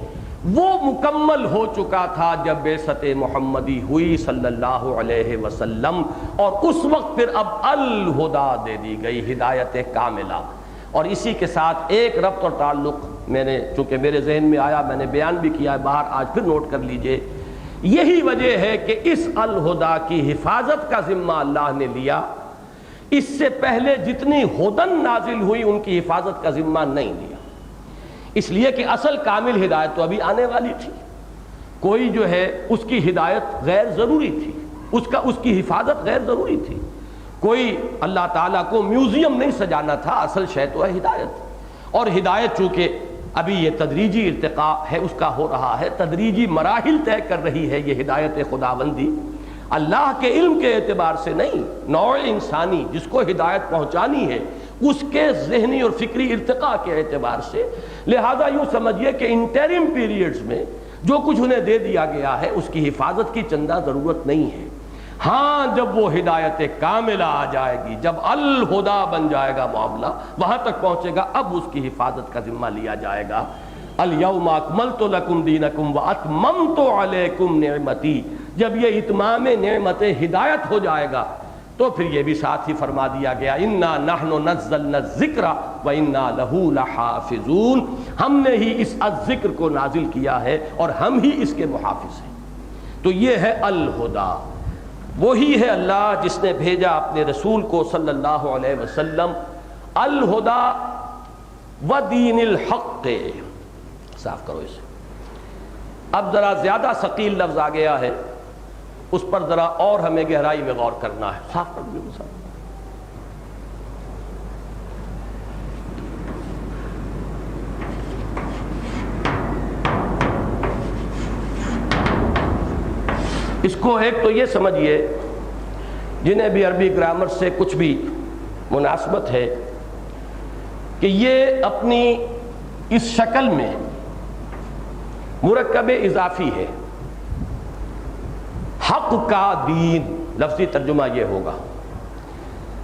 وہ مکمل ہو چکا تھا جب بعثت محمدی ہوئی صلی اللہ علیہ وسلم، اور اس وقت پھر اب الہدا دے دی گئی، ہدایت کاملہ. اور اسی کے ساتھ ایک ربط اور تعلق میں نے، چونکہ میرے ذہن میں آیا، میں نے بیان بھی کیا ہے باہر، آج پھر نوٹ کر لیجئے. یہی وجہ ہے کہ اس الہدا کی حفاظت کا ذمہ اللہ نے لیا. اس سے پہلے جتنی ہدن نازل ہوئی ان کی حفاظت کا ذمہ نہیں لیا، اس لیے کہ اصل کامل ہدایت تو ابھی آنے والی تھی. کوئی جو ہے اس کی ہدایت غیر ضروری تھی، اس کی حفاظت غیر ضروری تھی. کوئی اللہ تعالیٰ کو میوزیم نہیں سجانا تھا، اصل شے تو ہے ہدایت. اور ہدایت چونکہ ابھی یہ تدریجی ارتقاء ہے، اس کا ہو رہا ہے، تدریجی مراحل طے کر رہی ہے یہ ہدایت خداوندی. اللہ کے علم کے اعتبار سے نہیں، نوع انسانی جس کو ہدایت پہنچانی ہے اس کے ذہنی اور فکری ارتقاء کے اعتبار سے. لہذا یوں سمجھیے کہ انٹرم پیریڈز میں جو کچھ انہیں دے دیا گیا ہے اس کی حفاظت کی چندہ ضرورت نہیں ہے. ہاں جب وہ ہدایت کاملہ آ جائے گی، جب الہدا بن جائے گا معاملہ، وہاں تک پہنچے گا، اب اس کی حفاظت کا ذمہ لیا جائے گا. الیوم اکملت لکم دینکم واتممت علیکم نعمتی. جب یہ اتمام نعمت ہدایت ہو جائے گا تو پھر یہ بھی ساتھ ہی فرما دیا گیا، انا نحن نزلنا الذکر وانا لہ لحافظون. ہم نے ہی اس ذکر کو نازل کیا ہے اور ہم ہی اس کے محافظ ہیں. تو یہ ہے الہدا. وہی ہے اللہ جس نے بھیجا اپنے رسول کو صلی اللہ علیہ وسلم الہدا و دین الحق. صاف کرو اسے. اب ذرا زیادہ ثقیل لفظ آ گیا ہے، اس پر ذرا اور ہمیں گہرائی میں غور کرنا ہے. صاف کر دو صاحب. اس کو ایک تو یہ سمجھیے، جنہیں بھی عربی گرامر سے کچھ بھی مناسبت ہے، کہ یہ اپنی اس شکل میں مرکب اضافی ہے. حق کا دین، لفظی ترجمہ یہ ہوگا.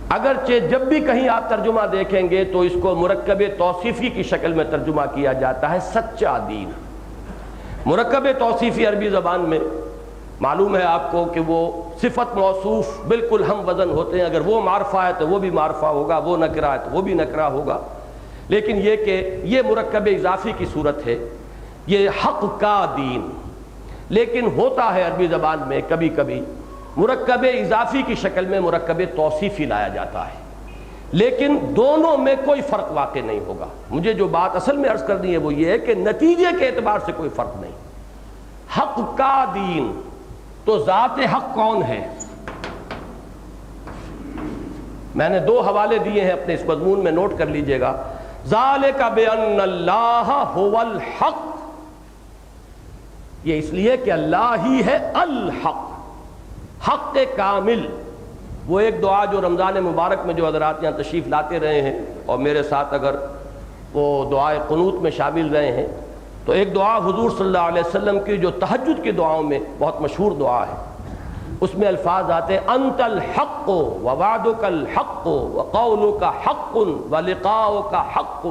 اگرچہ جب بھی کہیں آپ ترجمہ دیکھیں گے تو اس کو مرکب توصیفی کی شکل میں ترجمہ کیا جاتا ہے، سچا دین. مرکب توصیفی عربی زبان میں معلوم ہے آپ کو کہ وہ صفت موصوف بالکل ہم وزن ہوتے ہیں. اگر وہ معرفہ ہے تو وہ بھی معرفہ ہوگا، وہ نکرہ ہے تو وہ بھی نکرہ ہوگا. لیکن یہ کہ یہ مرکب اضافی کی صورت ہے، یہ حق کا دین. لیکن ہوتا ہے عربی زبان میں کبھی کبھی مرکب اضافی کی شکل میں مرکب توصیفی لایا جاتا ہے، لیکن دونوں میں کوئی فرق واقع نہیں ہوگا. مجھے جو بات اصل میں عرض کرنی ہے وہ یہ ہے کہ نتیجے کے اعتبار سے کوئی فرق نہیں. حق کا دین تو ذات حق کون ہے؟ میں نے دو حوالے دیے ہیں اپنے اس مضمون میں، نوٹ کر لیجئے گا. ذالک بأن اللہ هو الحق. یہ اس لیے کہ اللہ ہی ہے الحق، حق کامل. وہ ایک دعا جو رمضان مبارک میں جو حضرات یہاں تشریف لاتے رہے ہیں اور میرے ساتھ اگر وہ دعائے قنوت میں شامل رہے ہیں، تو ایک دعا حضور صلی اللہ علیہ وسلم کی جو تہجد کی دعاؤں میں بہت مشہور دعا ہے، اس میں الفاظ آتے ہیں انت الحق ووعدک الحق وقولک حق ولقاؤک حق.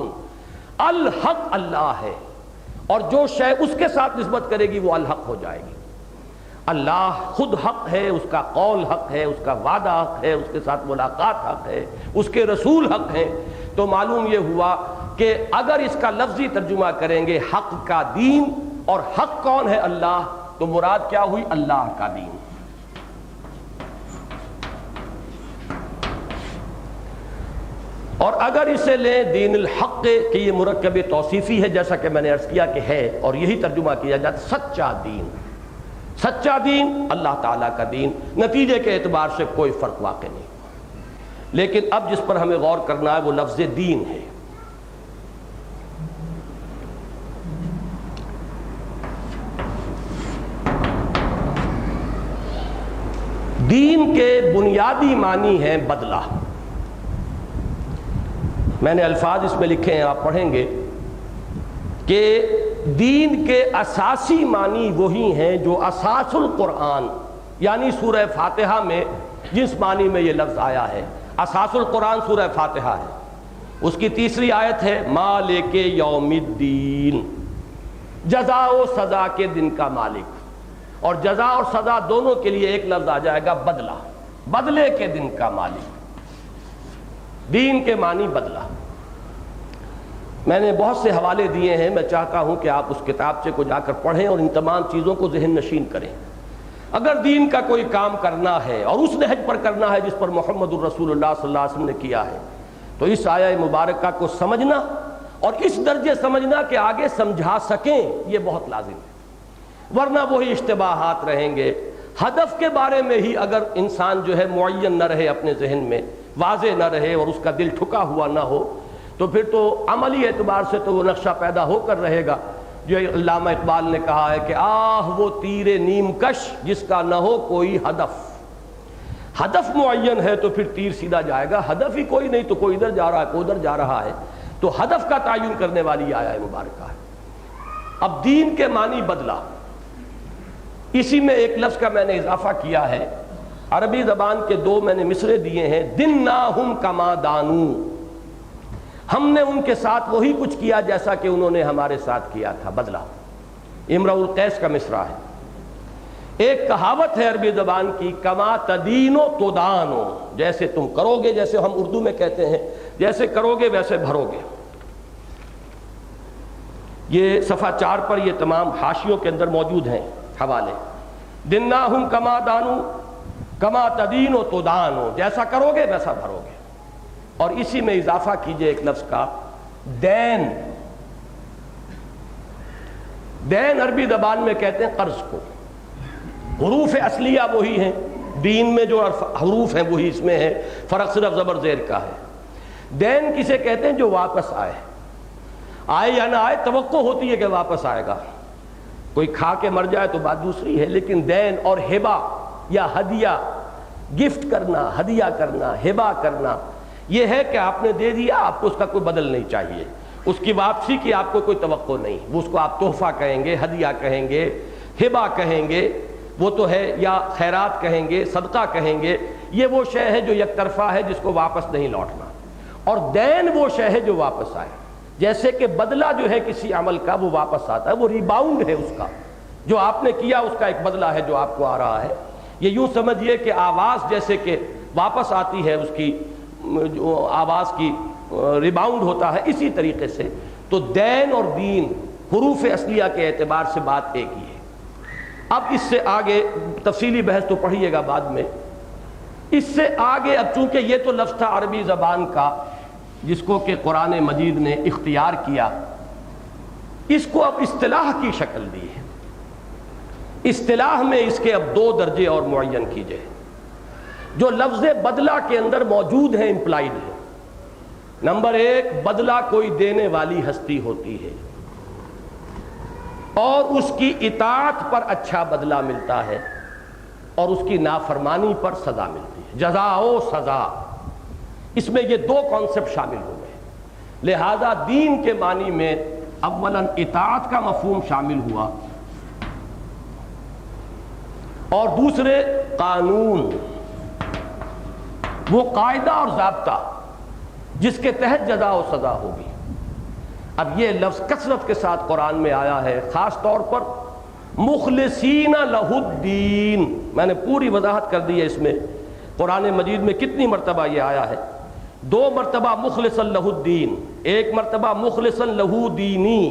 الحق اللہ ہے، اور جو شے اس کے ساتھ نسبت کرے گی وہ الحق ہو جائے گی. اللہ خود حق ہے، اس کا قول حق ہے، اس کا وعدہ حق ہے، اس کے ساتھ ملاقات حق ہے، اس کے رسول حق ہیں. تو معلوم یہ ہوا کہ اگر اس کا لفظی ترجمہ کریں گے حق کا دین، اور حق کون ہے؟ اللہ، تو مراد کیا ہوئی؟ اللہ کا دین۔ اور اگر اسے لیں دین الحق کہ یہ مرکب توصیفی ہے، جیسا کہ میں نے عرض کیا کہ ہے، اور یہی ترجمہ کیا جاتا ہے سچا دین۔ سچا دین اللہ تعالیٰ کا دین، نتیجے کے اعتبار سے کوئی فرق واقع نہیں۔ لیکن اب جس پر ہمیں غور کرنا ہے وہ لفظ دین ہے۔ دین کے بنیادی معنی ہیں بدلہ۔ میں نے الفاظ اس میں لکھے ہیں، آپ پڑھیں گے کہ دین کے اساسی معنی وہی ہیں جو اساس القرآن یعنی سورہ فاتحہ میں جس معنی میں یہ لفظ آیا ہے۔ اساس القرآن سورہ فاتحہ ہے، اس کی تیسری آیت ہے مالک یوم الدین، جزا و سزا کے دن کا مالک۔ اور جزا اور سزا دونوں کے لیے ایک لفظ آ جائے گا بدلہ، بدلے کے دن کا مالک۔ دین کے معنی بدلہ۔ میں نے بہت سے حوالے دیے ہیں، میں چاہتا ہوں کہ آپ اس کتابچے کو جا کر پڑھیں اور ان تمام چیزوں کو ذہن نشین کریں۔ اگر دین کا کوئی کام کرنا ہے اور اس نہج پر کرنا ہے جس پر محمد الرسول اللہ صلی اللہ علیہ وسلم نے کیا ہے، تو اس آیہ مبارکہ کو سمجھنا اور اس درجے سمجھنا کہ آگے سمجھا سکیں، یہ بہت لازم ہے، ورنہ وہی اشتباہات رہیں گے۔ ہدف کے بارے میں ہی اگر انسان جو ہے معین نہ رہے، اپنے ذہن میں واضح نہ رہے اور اس کا دل ٹھکا ہوا نہ ہو، تو پھر تو عملی اعتبار سے تو وہ نقشہ پیدا ہو کر رہے گا جو علامہ اقبال نے کہا ہے کہ آہ وہ تیر نیم کش جس کا نہ ہو کوئی ہدف۔ ہدف معین ہے تو پھر تیر سیدھا جائے گا، ہدف ہی کوئی نہیں تو کوئی ادھر جا رہا ہے کوئی ادھر جا رہا ہے، تو ہدف کا تعین کرنے والی آیہ مبارکہ ہے۔ اب دین کے معنی بدلہ، اسی میں ایک لفظ کا میں نے اضافہ کیا ہے۔ عربی زبان کے دو میں نے مصرے دیے ہیں، دِنَّاهُمْ كَمَا دَانُوا، ہم نے ان کے ساتھ وہی کچھ کیا جیسا کہ انہوں نے ہمارے ساتھ کیا تھا، بدلہ۔ امرؤ القیس کا مصرع ہے۔ ایک کہاوت ہے عربی زبان کی، کما تدینو تدانو، جیسے تم کرو گے، جیسے ہم اردو میں کہتے ہیں جیسے کرو گے ویسے بھرو گے۔ یہ صفحہ 4 پر یہ تمام حاشیوں کے اندر موجود ہیں حوالے۔ دِنَّاهُمْ كَمَا دَانُوا کما تدینو تدانو، جیسا کرو گے ویسا بھرو گے۔ اور اسی میں اضافہ کیجئے ایک لفظ کا، دین۔ دین عربی زبان میں کہتے ہیں قرض کو۔ حروف اصلیہ وہی ہیں، دین میں جو حروف ہیں وہی اس میں ہے، فرق صرف زبر زیر کا ہے۔ دین کسے کہتے ہیں؟ جو واپس آئے، آئے یا نہ آئے توقع ہوتی ہے کہ واپس آئے گا، کوئی کھا کے مر جائے تو بات دوسری ہے، لیکن دین اور ہبہ یا ہدیہ، گفٹ کرنا، ہدیہ کرنا، ہبہ کرنا، یہ ہے کہ آپ نے دے دیا، آپ کو اس کا کوئی بدل نہیں چاہیے، اس کی واپسی کی آپ کو کوئی توقع نہیں، وہ اس کو آپ تحفہ کہیں گے، ہدیہ کہیں گے، ہبہ کہیں گے، وہ تو ہے، یا خیرات کہیں گے، صدقہ کہیں گے، یہ وہ شے ہے جو یک طرفہ ہے جس کو واپس نہیں لوٹنا۔ اور دین وہ شے ہے جو واپس آئے، جیسے کہ بدلہ جو ہے کسی عمل کا وہ واپس آتا ہے، وہ ریباؤنڈ ہے اس کا، جو آپ نے کیا اس کا ایک بدلہ ہے جو آپ کو آ رہا ہے۔ یہ یوں سمجھیے کہ آواز جیسے کہ واپس آتی ہے، اس کی جو آواز کی ریباؤنڈ ہوتا ہے، اسی طریقے سے تو دین اور دین حروف اصلیہ کے اعتبار سے بات ایک ہی ہے۔ اب اس سے آگے تفصیلی بحث تو پڑھیے گا بعد میں، اس سے آگے اب چونکہ یہ تو لفظ تھا عربی زبان کا جس کو کہ قرآن مجید نے اختیار کیا، اس کو اب اصطلاح کی شکل دی ہے۔ اصطلاح میں اس کے اب دو درجے اور معین کیجئے جو لفظ بدلہ کے اندر موجود ہیں، امپلائڈ ہے۔ نمبر 1، بدلہ کوئی دینے والی ہستی ہوتی ہے اور اس کی اطاعت پر اچھا بدلہ ملتا ہے اور اس کی نافرمانی پر سزا ملتی ہے، جزا و سزا۔ اس میں یہ دو کانسیپٹ شامل ہو گئے، لہذا دین کے معنی میں اولاً اطاعت کا مفہوم شامل ہوا اور دوسرے قانون، وہ قاعدہ اور ضابطہ جس کے تحت جزا و سزا ہوگی۔ اب یہ لفظ کثرت کے ساتھ قرآن میں آیا ہے، خاص طور پر مخلصین لہ الدین، میں نے پوری وضاحت کر دی ہے اس میں قرآن مجید میں کتنی مرتبہ یہ آیا ہے، 2 مرتبہ مخلص لہ الدین، ایک مرتبہ مخلصاً لہو دینی،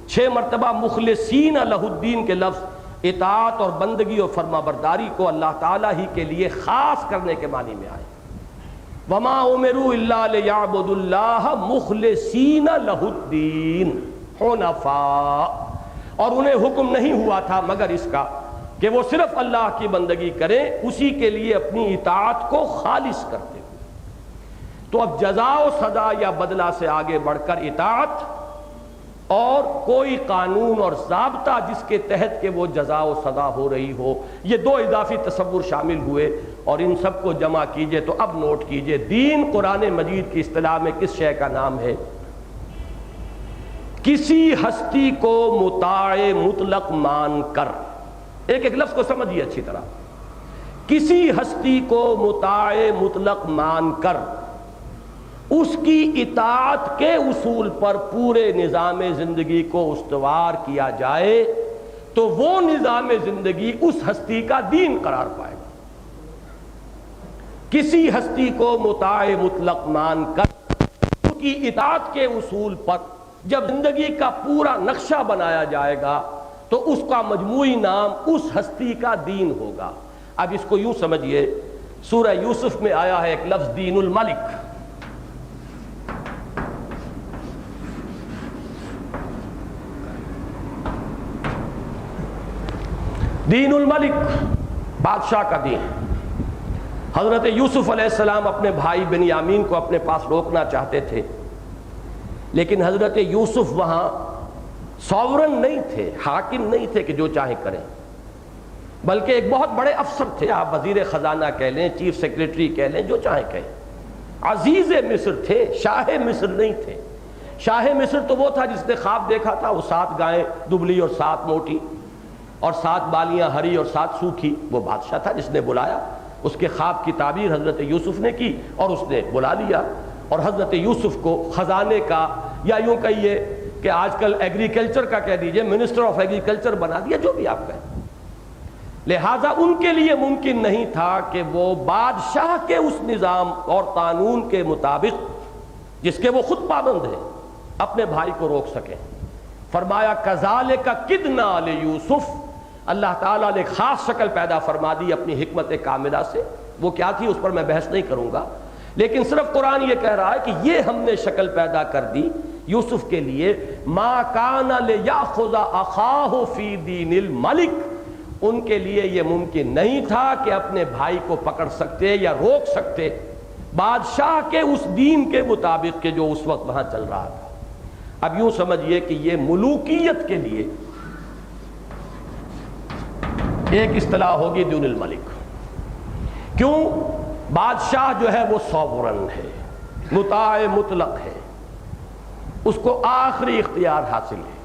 6 مرتبہ مخلصین لہو الدین کے لفظ اطاعت اور بندگی اور فرما برداری کو اللہ تعالیٰ ہی کے لیے خاص کرنے کے معنی میں آئے۔ وما امروا الا ليعبدوا الله مخلصین لہ الدین حنفاء، اور انہیں حکم نہیں ہوا تھا مگر اس کا کہ وہ صرف اللہ کی بندگی کریں، اسی کے لیے اپنی اطاعت کو خالص کرتے ہوئے۔ تو اب جزا و سزا یا بدلہ سے آگے بڑھ کر اطاعت اور کوئی قانون اور ضابطہ جس کے تحت کہ وہ جزا و سزا ہو رہی ہو، یہ 2 اضافی تصور شامل ہوئے، اور ان سب کو جمع کیجئے تو اب نوٹ کیجئے دین قرآن مجید کی اصطلاح میں کس شے کا نام ہے؟ کسی ہستی کو مطاع مطلق مان کر، ایک ایک لفظ کو سمجھیے اچھی طرح، کسی ہستی کو مطاع مطلق مان کر اس کی اطاعت کے اصول پر پورے نظام زندگی کو استوار کیا جائے تو وہ نظام زندگی اس ہستی کا دین قرار پائے گا۔ کسی ہستی کو مطاع مطلق مان کر اس کی اطاعت کے اصول پر جب زندگی کا پورا نقشہ بنایا جائے گا تو اس کا مجموعی نام اس ہستی کا دین ہوگا۔ اب اس کو یوں سمجھیے، سورہ یوسف میں آیا ہے ایک لفظ دین الملک۔ دین الملک، بادشاہ کا دین۔ حضرت یوسف علیہ السلام اپنے بھائی بنیامین کو اپنے پاس روکنا چاہتے تھے، لیکن حضرت یوسف وہاں ساورن نہیں تھے، حاکم نہیں تھے کہ جو چاہیں کریں، بلکہ ایک بہت بڑے افسر تھے، آپ وزیر خزانہ کہہ لیں، چیف سیکریٹری کہہ لیں، جو چاہیں کہیں۔ عزیز مصر تھے، شاہ مصر نہیں تھے۔ شاہ مصر تو وہ تھا جس نے خواب دیکھا تھا، وہ 7 گائیں دبلی اور 7 موٹی اور 7 بالیاں ہری اور 7 سوکھی، وہ بادشاہ تھا جس نے بلایا۔ اس کے خواب کی تعبیر حضرت یوسف نے کی اور اس نے بلا لیا، اور حضرت یوسف کو خزانے کا، یا یوں کہیے کہ آج کل ایگریکلچر کا کہہ دیجئے، منسٹر آف ایگریکلچر بنا دیا، جو بھی آپ کہیں۔ لہٰذا ان کے لیے ممکن نہیں تھا کہ وہ بادشاہ کے اس نظام اور قانون کے مطابق جس کے وہ خود پابند ہیں اپنے بھائی کو روک سکیں۔ فرمایا کذالک کدنا لیوسف، اللہ تعالیٰ نے خاص شکل پیدا فرما دی اپنی حکمت کاملہ سے، وہ کیا تھی اس پر میں بحث نہیں کروں گا، لیکن صرف قرآن یہ کہہ رہا ہے کہ یہ ہم نے شکل پیدا کر دی یوسف کے لیے۔ ما کان لیأخذ اخاہ فی دین الملک، ان کے لیے یہ ممکن نہیں تھا کہ اپنے بھائی کو پکڑ سکتے یا روک سکتے بادشاہ کے اس دین کے مطابق کہ جو اس وقت وہاں چل رہا تھا۔ اب یوں سمجھیے کہ یہ ملوکیت کے لیے ایک اصطلاح ہوگی دین الملک۔ کیوں؟ بادشاہ جو ہے وہ سوورن ہے، مطاع مطلق ہے، اس کو آخری اختیار حاصل ہے،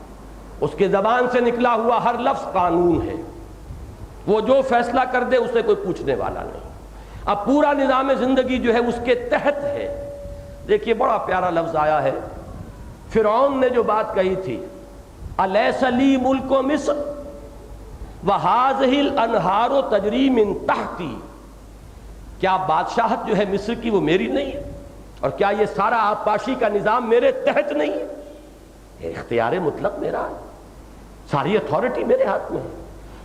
اس کے زبان سے نکلا ہوا ہر لفظ قانون ہے، وہ جو فیصلہ کر دے اسے کوئی پوچھنے والا نہیں۔ اب پورا نظام زندگی جو ہے اس کے تحت ہے۔ دیکھیے بڑا پیارا لفظ آیا ہے، فرعون نے جو بات کہی تھی، الیس لی ملک مصر وہذہ الانہار تجری من تحتی، کیا بادشاہت جو ہے مصر کی وہ میری نہیں ہے، اور کیا یہ سارا آبپاشی کا نظام میرے تحت نہیں ہے؟ یہ اختیار مطلق میرا ہے، ساری اتھارٹی میرے ہاتھ میں ہے،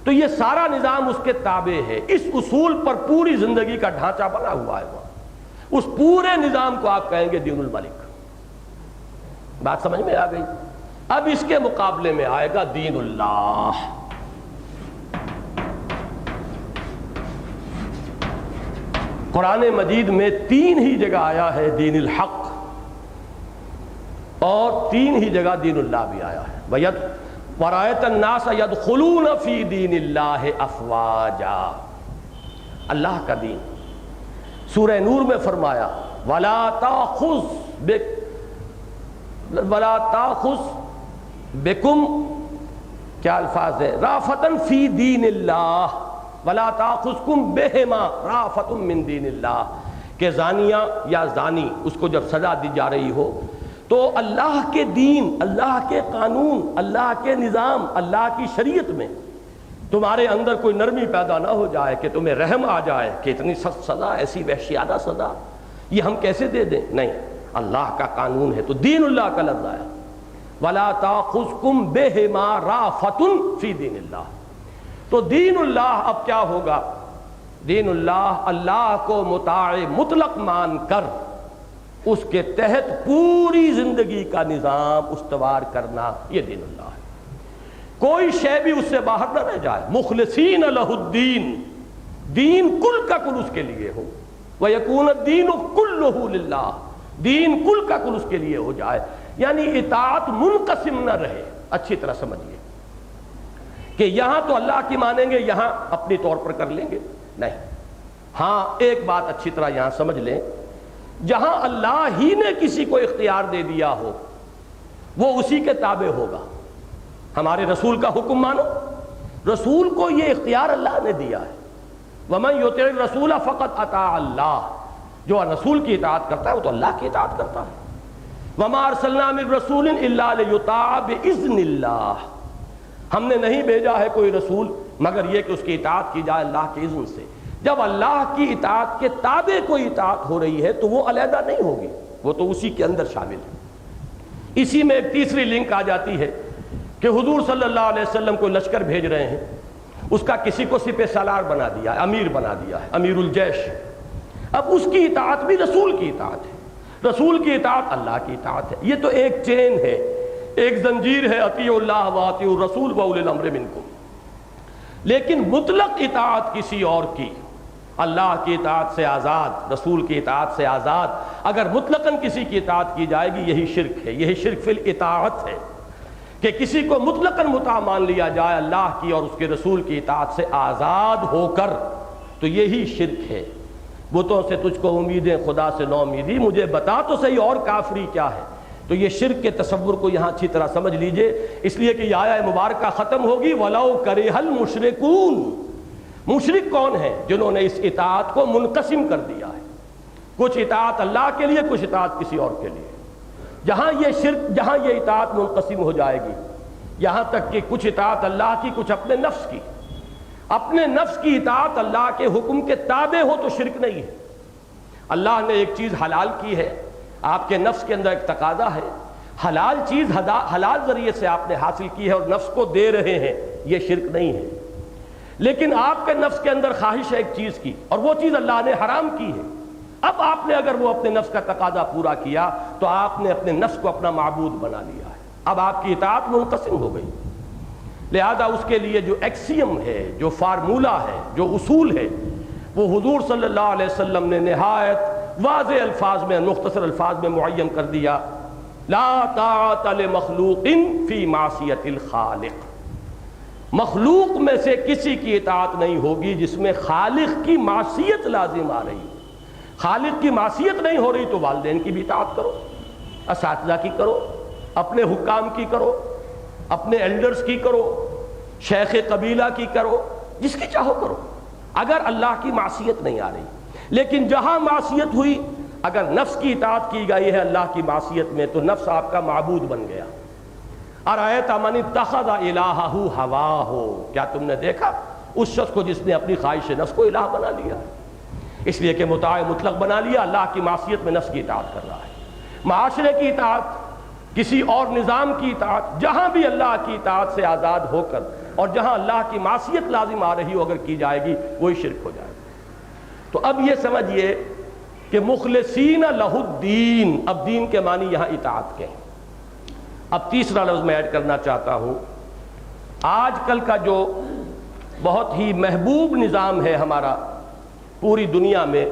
تو یہ سارا نظام اس کے تابع ہے۔ اس اصول پر پوری زندگی کا ڈھانچہ بنا ہوا ہے وہاں، اس پورے نظام کو آپ کہیں گے دین الملک۔ بات سمجھ میں آ گئی؟ اب اس کے مقابلے میں آئے گا دین اللہ۔ قرآن مجید میں 3 ہی جگہ آیا ہے دین الحق، اور 3 ہی جگہ دین اللہ بھی آیا ہے۔ وَرَأَيْتَ النَّاسَ يَدْخُلُونَ فِي دِينِ اللَّهِ أَفْوَاجًا، اللہ کا دین۔ سورہ نور میں فرمایا وَلَا تَأْخُذْ بِكُمْ، کیا الفاظ ہے، رَأْفَةً فِي دِينِ اللَّهِ وَلَا تَأْخُذْكُمْ بِهِمَا رَأْفَةٌ مِّن دِينِ اللَّهِ، کہ زانیہ یا زانی اس کو جب سزا دی جا رہی ہو تو اللہ کے دین، اللہ کے قانون، اللہ کے نظام، اللہ کی شریعت میں تمہارے اندر کوئی نرمی پیدا نہ ہو جائے کہ تمہیں رحم آ جائے کہ اتنی سخت سزا، ایسی وحشیانہ سزا یہ ہم کیسے دے دیں؟ نہیں، اللہ کا قانون ہے، تو دین اللہ کا لفظ آیا وَلَا تَأْخُذْكُمْ بِهِمَا رَأْفَةٌ فِي دِینِ اللہ۔ تو دین اللہ اب کیا ہوگا؟ دین اللہ، اللہ کو مطاع مطلق مان کر اس کے تحت پوری زندگی کا نظام استوار کرنا، یہ دین اللہ ہے۔ کوئی شے بھی اس سے باہر نہ رہ جائے، مخلصین لہ الدین، دین کل کا کل اس کے لیے ہو، وَيَكُونَ الدِّينُ كُلُّهُ لِلَّهِ، دین کل کا کل اس کے لیے ہو جائے، یعنی اطاعت منقسم نہ رہے۔ اچھی طرح سمجھیے کہ یہاں تو اللہ کی مانیں گے، یہاں اپنی طور پر کر لیں گے، نہیں۔ ہاں ایک بات اچھی طرح یہاں سمجھ لیں، جہاں اللہ ہی نے کسی کو اختیار دے دیا ہو وہ اسی کے تابع ہوگا۔ ہمارے رسول کا حکم مانو، رسول کو یہ اختیار اللہ نے دیا ہے، وَمَن يُطِعِ الرَّسُولَ فَقَدْ أَطَاعَ اللَّهَ، جو رسول کی اطاعت کرتا ہے وہ تو اللہ کی اطاعت کرتا ہے۔ وَمَا أَرْسَلْنَا مِن رَّسُولٍ إِلَّا لِيُطَاعَ بِإِذْنِ اللَّهِ، ہم نے نہیں بھیجا ہے کوئی رسول مگر یہ کہ اس کی اطاعت کی جائے اللہ کے اذن سے۔ جب اللہ کی اطاعت کے تابع کوئی اطاعت ہو رہی ہے تو وہ علیحدہ نہیں ہوگی، وہ تو اسی کے اندر شامل ہے۔ اسی میں ایک تیسری لنک آ جاتی ہے کہ حضور صلی اللہ علیہ وسلم کو لشکر بھیج رہے ہیں، اس کا کسی کو سپہ سالار بنا دیا ہے، امیر بنا دیا ہے، امیر الجیش۔ اب اس کی اطاعت بھی رسول کی اطاعت ہے، رسول کی اطاعت اللہ کی اطاعت ہے۔ یہ تو ایک چین ہے، ایک زنجیر ہے، اطیعوا اللہ واطیعوا الرسول واولی الامر منکم۔ لیکن مطلق اطاعت کسی اور کی، اللہ کی اطاعت سے آزاد، رسول کی اطاعت سے آزاد، اگر مطلقاً کسی کی اطاعت کی جائے گی یہی شرک ہے، یہی شرک فی الاطاعت ہے کہ کسی کو مطلقاً مطاع مان لیا جائے اللہ کی اور اس کے رسول کی اطاعت سے آزاد ہو کر، تو یہی شرک ہے۔ بتوں سے تجھ کو امیدیں خدا سے نو امیدی، مجھے بتا تو صحیح اور کافری کیا ہے۔ تو یہ شرک کے تصور کو یہاں اچھی طرح سمجھ لیجئے، اس لیے کہ یہ آیہ مبارکہ ختم ہوگی وَلَوْ كَرِهَ الْمُشْرِكُونَ۔ مشرک کون ہیں؟ جنہوں نے اس اطاعت کو منقسم کر دیا ہے، کچھ اطاعت اللہ کے لیے، کچھ اطاعت کسی اور کے لیے۔ جہاں یہ شرک، جہاں یہ اطاعت منقسم ہو جائے گی، یہاں تک کہ کچھ اطاعت اللہ کی، کچھ اپنے نفس کی، اپنے نفس کی اطاعت اللہ کے حکم کے تابع ہو تو شرک نہیں ہے۔ اللہ نے ایک چیز حلال کی ہے، آپ کے نفس کے اندر ایک تقاضا ہے، حلال چیز حلال ذریعے سے آپ نے حاصل کی ہے اور نفس کو دے رہے ہیں، یہ شرک نہیں ہے۔ لیکن آپ کے نفس کے اندر خواہش ہے ایک چیز کی اور وہ چیز اللہ نے حرام کی ہے، اب آپ نے اگر وہ اپنے نفس کا تقاضا پورا کیا تو آپ نے اپنے نفس کو اپنا معبود بنا لیا ہے، اب آپ کی اطاعت منقسم ہو گئی۔ لہذا اس کے لیے جو ایکسیم ہے، جو فارمولہ ہے، جو اصول ہے، وہ حضور صلی اللہ علیہ وسلم نے نہایت واضح الفاظ میں، مختصر الفاظ میں معین کر دیا، لا طاعت لمخلوق فی معصیت الخالق۔ مخلوق میں سے کسی کی اطاعت نہیں ہوگی جس میں خالق کی معصیت لازم آ رہی ہے۔ خالق کی معصیت نہیں ہو رہی تو والدین کی بھی اطاعت کرو، اساتذہ کی کرو، اپنے حکام کی کرو، اپنے ایلڈرز کی کرو، شیخ قبیلہ کی کرو، جس کی چاہو کرو، اگر اللہ کی معصیت نہیں آ رہی۔ لیکن جہاں معصیت ہوئی، اگر نفس کی اطاعت کی گئی ہے اللہ کی معصیت میں تو نفس آپ کا معبود بن گیا۔ ارأیت من اتخذ الہہ ہواہ، کیا تم نے دیکھا اس شخص کو جس نے اپنی خواہش نفس کو الہ بنا لیا، اس لیے کہ مطاع مطلق بنا لیا، اللہ کی معصیت میں نفس کی اطاعت کر رہا ہے۔ معاشرے کی اطاعت، کسی اور نظام کی اطاعت، جہاں بھی اللہ کی اطاعت سے آزاد ہو کر اور جہاں اللہ کی معصیت لازم آ رہی ہو اگر کی جائے گی وہی شرک ہو جائے گا۔ تو اب یہ سمجھیے کہ مخلصین لہ الدین، اب دین کے معنی یہاں اطاعت کے ہیں۔ اب تیسرا لفظ میں ایڈ کرنا چاہتا ہوں، آج کل کا جو بہت ہی محبوب نظام ہے ہمارا پوری دنیا میں،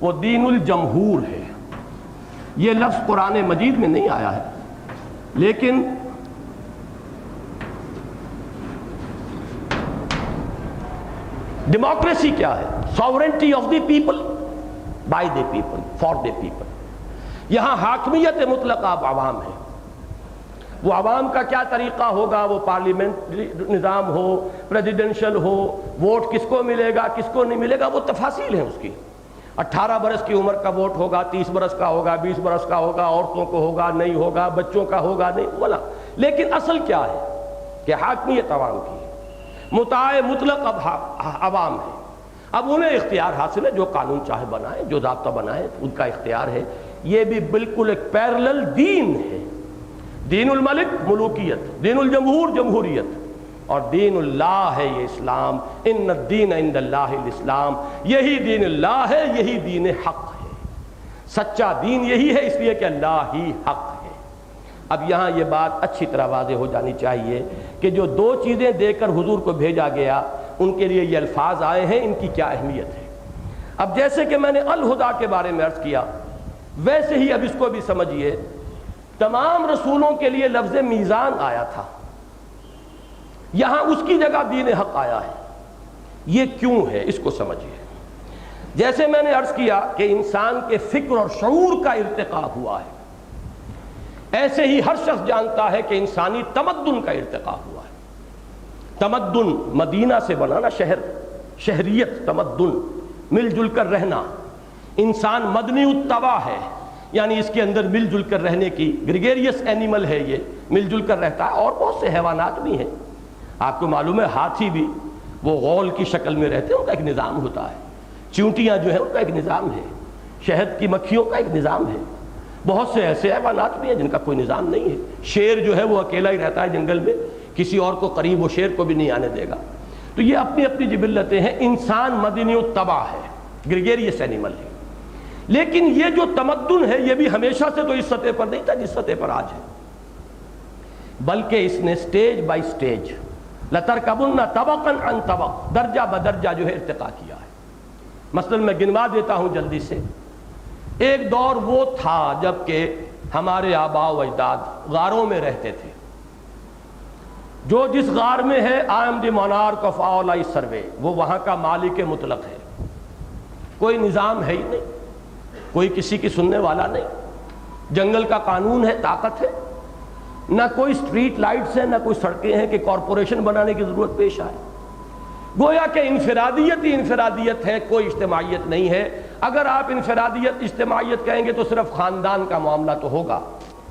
وہ دین الجمہور ہے۔ یہ لفظ قرآن مجید میں نہیں آیا ہے، لیکن ڈیموکریسی کیا ہے؟ Sovereignty of the people, by the people, for the people. یہاں حاکمیت مطلق اب عوام ہے۔ وہ عوام کا کیا طریقہ ہوگا، وہ پارلیمنٹری نظام ہو، پریزیڈنشل ہو، ووٹ کس کو ملے گا کس کو نہیں ملے گا، وہ تفاصیل ہیں اس کی۔ 18 برس کی عمر کا ووٹ ہوگا، 30 برس کا ہوگا، 20 برس کا ہوگا، عورتوں کو ہوگا نہیں ہوگا، بچوں کا ہوگا نہیں بولا۔ لیکن اصل کیا ہے کہ حاکمیت عوام کی ہے، مطاع مطلق اب عوام ہے۔ اب انہیں اختیار حاصل ہے، جو قانون چاہے بنائے، جو ضابطہ بنائے، ان کا اختیار ہے۔ یہ بھی بالکل ایک پیرلل دین ہے. دین الملک ملوکیت، دین الجمہور جمہوریت، اور دین اللہ ہے یہ اسلام. ان الدین عند اللہ الاسلام، یہی دین اللہ ہے، یہی دین حق ہے. سچا دین یہی ہے، اس لیے کہ اللہ ہی حق ہے. اب یہاں یہ بات اچھی طرح واضح ہو جانی چاہیے کہ جو دو چیزیں دے کر حضور کو بھیجا گیا ان کے لیے یہ الفاظ آئے ہیں، ان کی کیا اہمیت ہے. اب جیسے کہ میں نے الہدا کے بارے میں عرض کیا، ویسے ہی اب اس کو بھی سمجھیے. تمام رسولوں کے لیے لفظ میزان آیا تھا، یہاں اس کی جگہ دین حق آیا ہے. یہ کیوں ہے، اس کو سمجھیے. جیسے میں نے عرض کیا کہ انسان کے فکر اور شعور کا ارتقاء ہوا ہے، ایسے ہی ہر شخص جانتا ہے کہ انسانی تمدن کا ارتقاء ہوا ہے. تمدن مدینہ سے بنا نا، شہر، شہریت، تمدن، مل جل کر رہنا. انسان مدنی الطبع ہے، یعنی اس کے اندر مل جل کر رہنے کی، گریگیریس اینیمل ہے، یہ مل جل کر رہتا ہے. اور بہت سے حیوانات بھی ہیں، آپ کو معلوم ہے ہاتھی بھی وہ غول کی شکل میں رہتے ہیں، ان کا ایک نظام ہوتا ہے. چیونٹیاں جو ہیں ان کا ایک نظام ہے. شہد کی مکھیوں کا ایک نظام ہے. بہت سے ایسے حیوانات بھی ہیں جن کا کوئی نظام نہیں ہے. شیر جو ہے وہ اکیلا ہی رہتا ہے جنگل میں، کسی اور کو قریب وہ شیر کو بھی نہیں آنے دے گا. تو یہ اپنی اپنی جبلتیں ہیں. انسان مدنی الطبع ہے، گریگیریس اینیمل ہے. لیکن یہ جو تمدن ہے یہ بھی ہمیشہ سے تو اس سطح پر نہیں تھا جس سطح پر آج ہے، بلکہ اس نے سٹیج بائی سٹیج، لَتَرْكَبُنَّ طَبَقًا عَنْ طَبَقٍ، درجہ بدرجہ جو ہے ارتقاء کیا ہے. مثلا میں گنوا دیتا ہوں جلدی سے. ایک دور وہ تھا جب کہ ہمارے آباء و اجداد غاروں میں رہتے تھے. جو جس غار میں ہے I am the monarch of all I survey، وہ وہاں کا مالک مطلق ہے. کوئی نظام ہے ہی نہیں، کوئی کسی کی سننے والا نہیں. جنگل کا قانون ہے، طاقت ہے، نہ کوئی سٹریٹ لائٹس ہیں، نہ کوئی سڑکیں ہیں کہ کارپوریشن بنانے کی ضرورت پیش آئے. گویا کہ انفرادیت ہی انفرادیت ہے، کوئی اجتماعیت نہیں ہے. اگر آپ انفرادیت اجتماعیت کہیں گے تو صرف خاندان کا معاملہ تو ہوگا.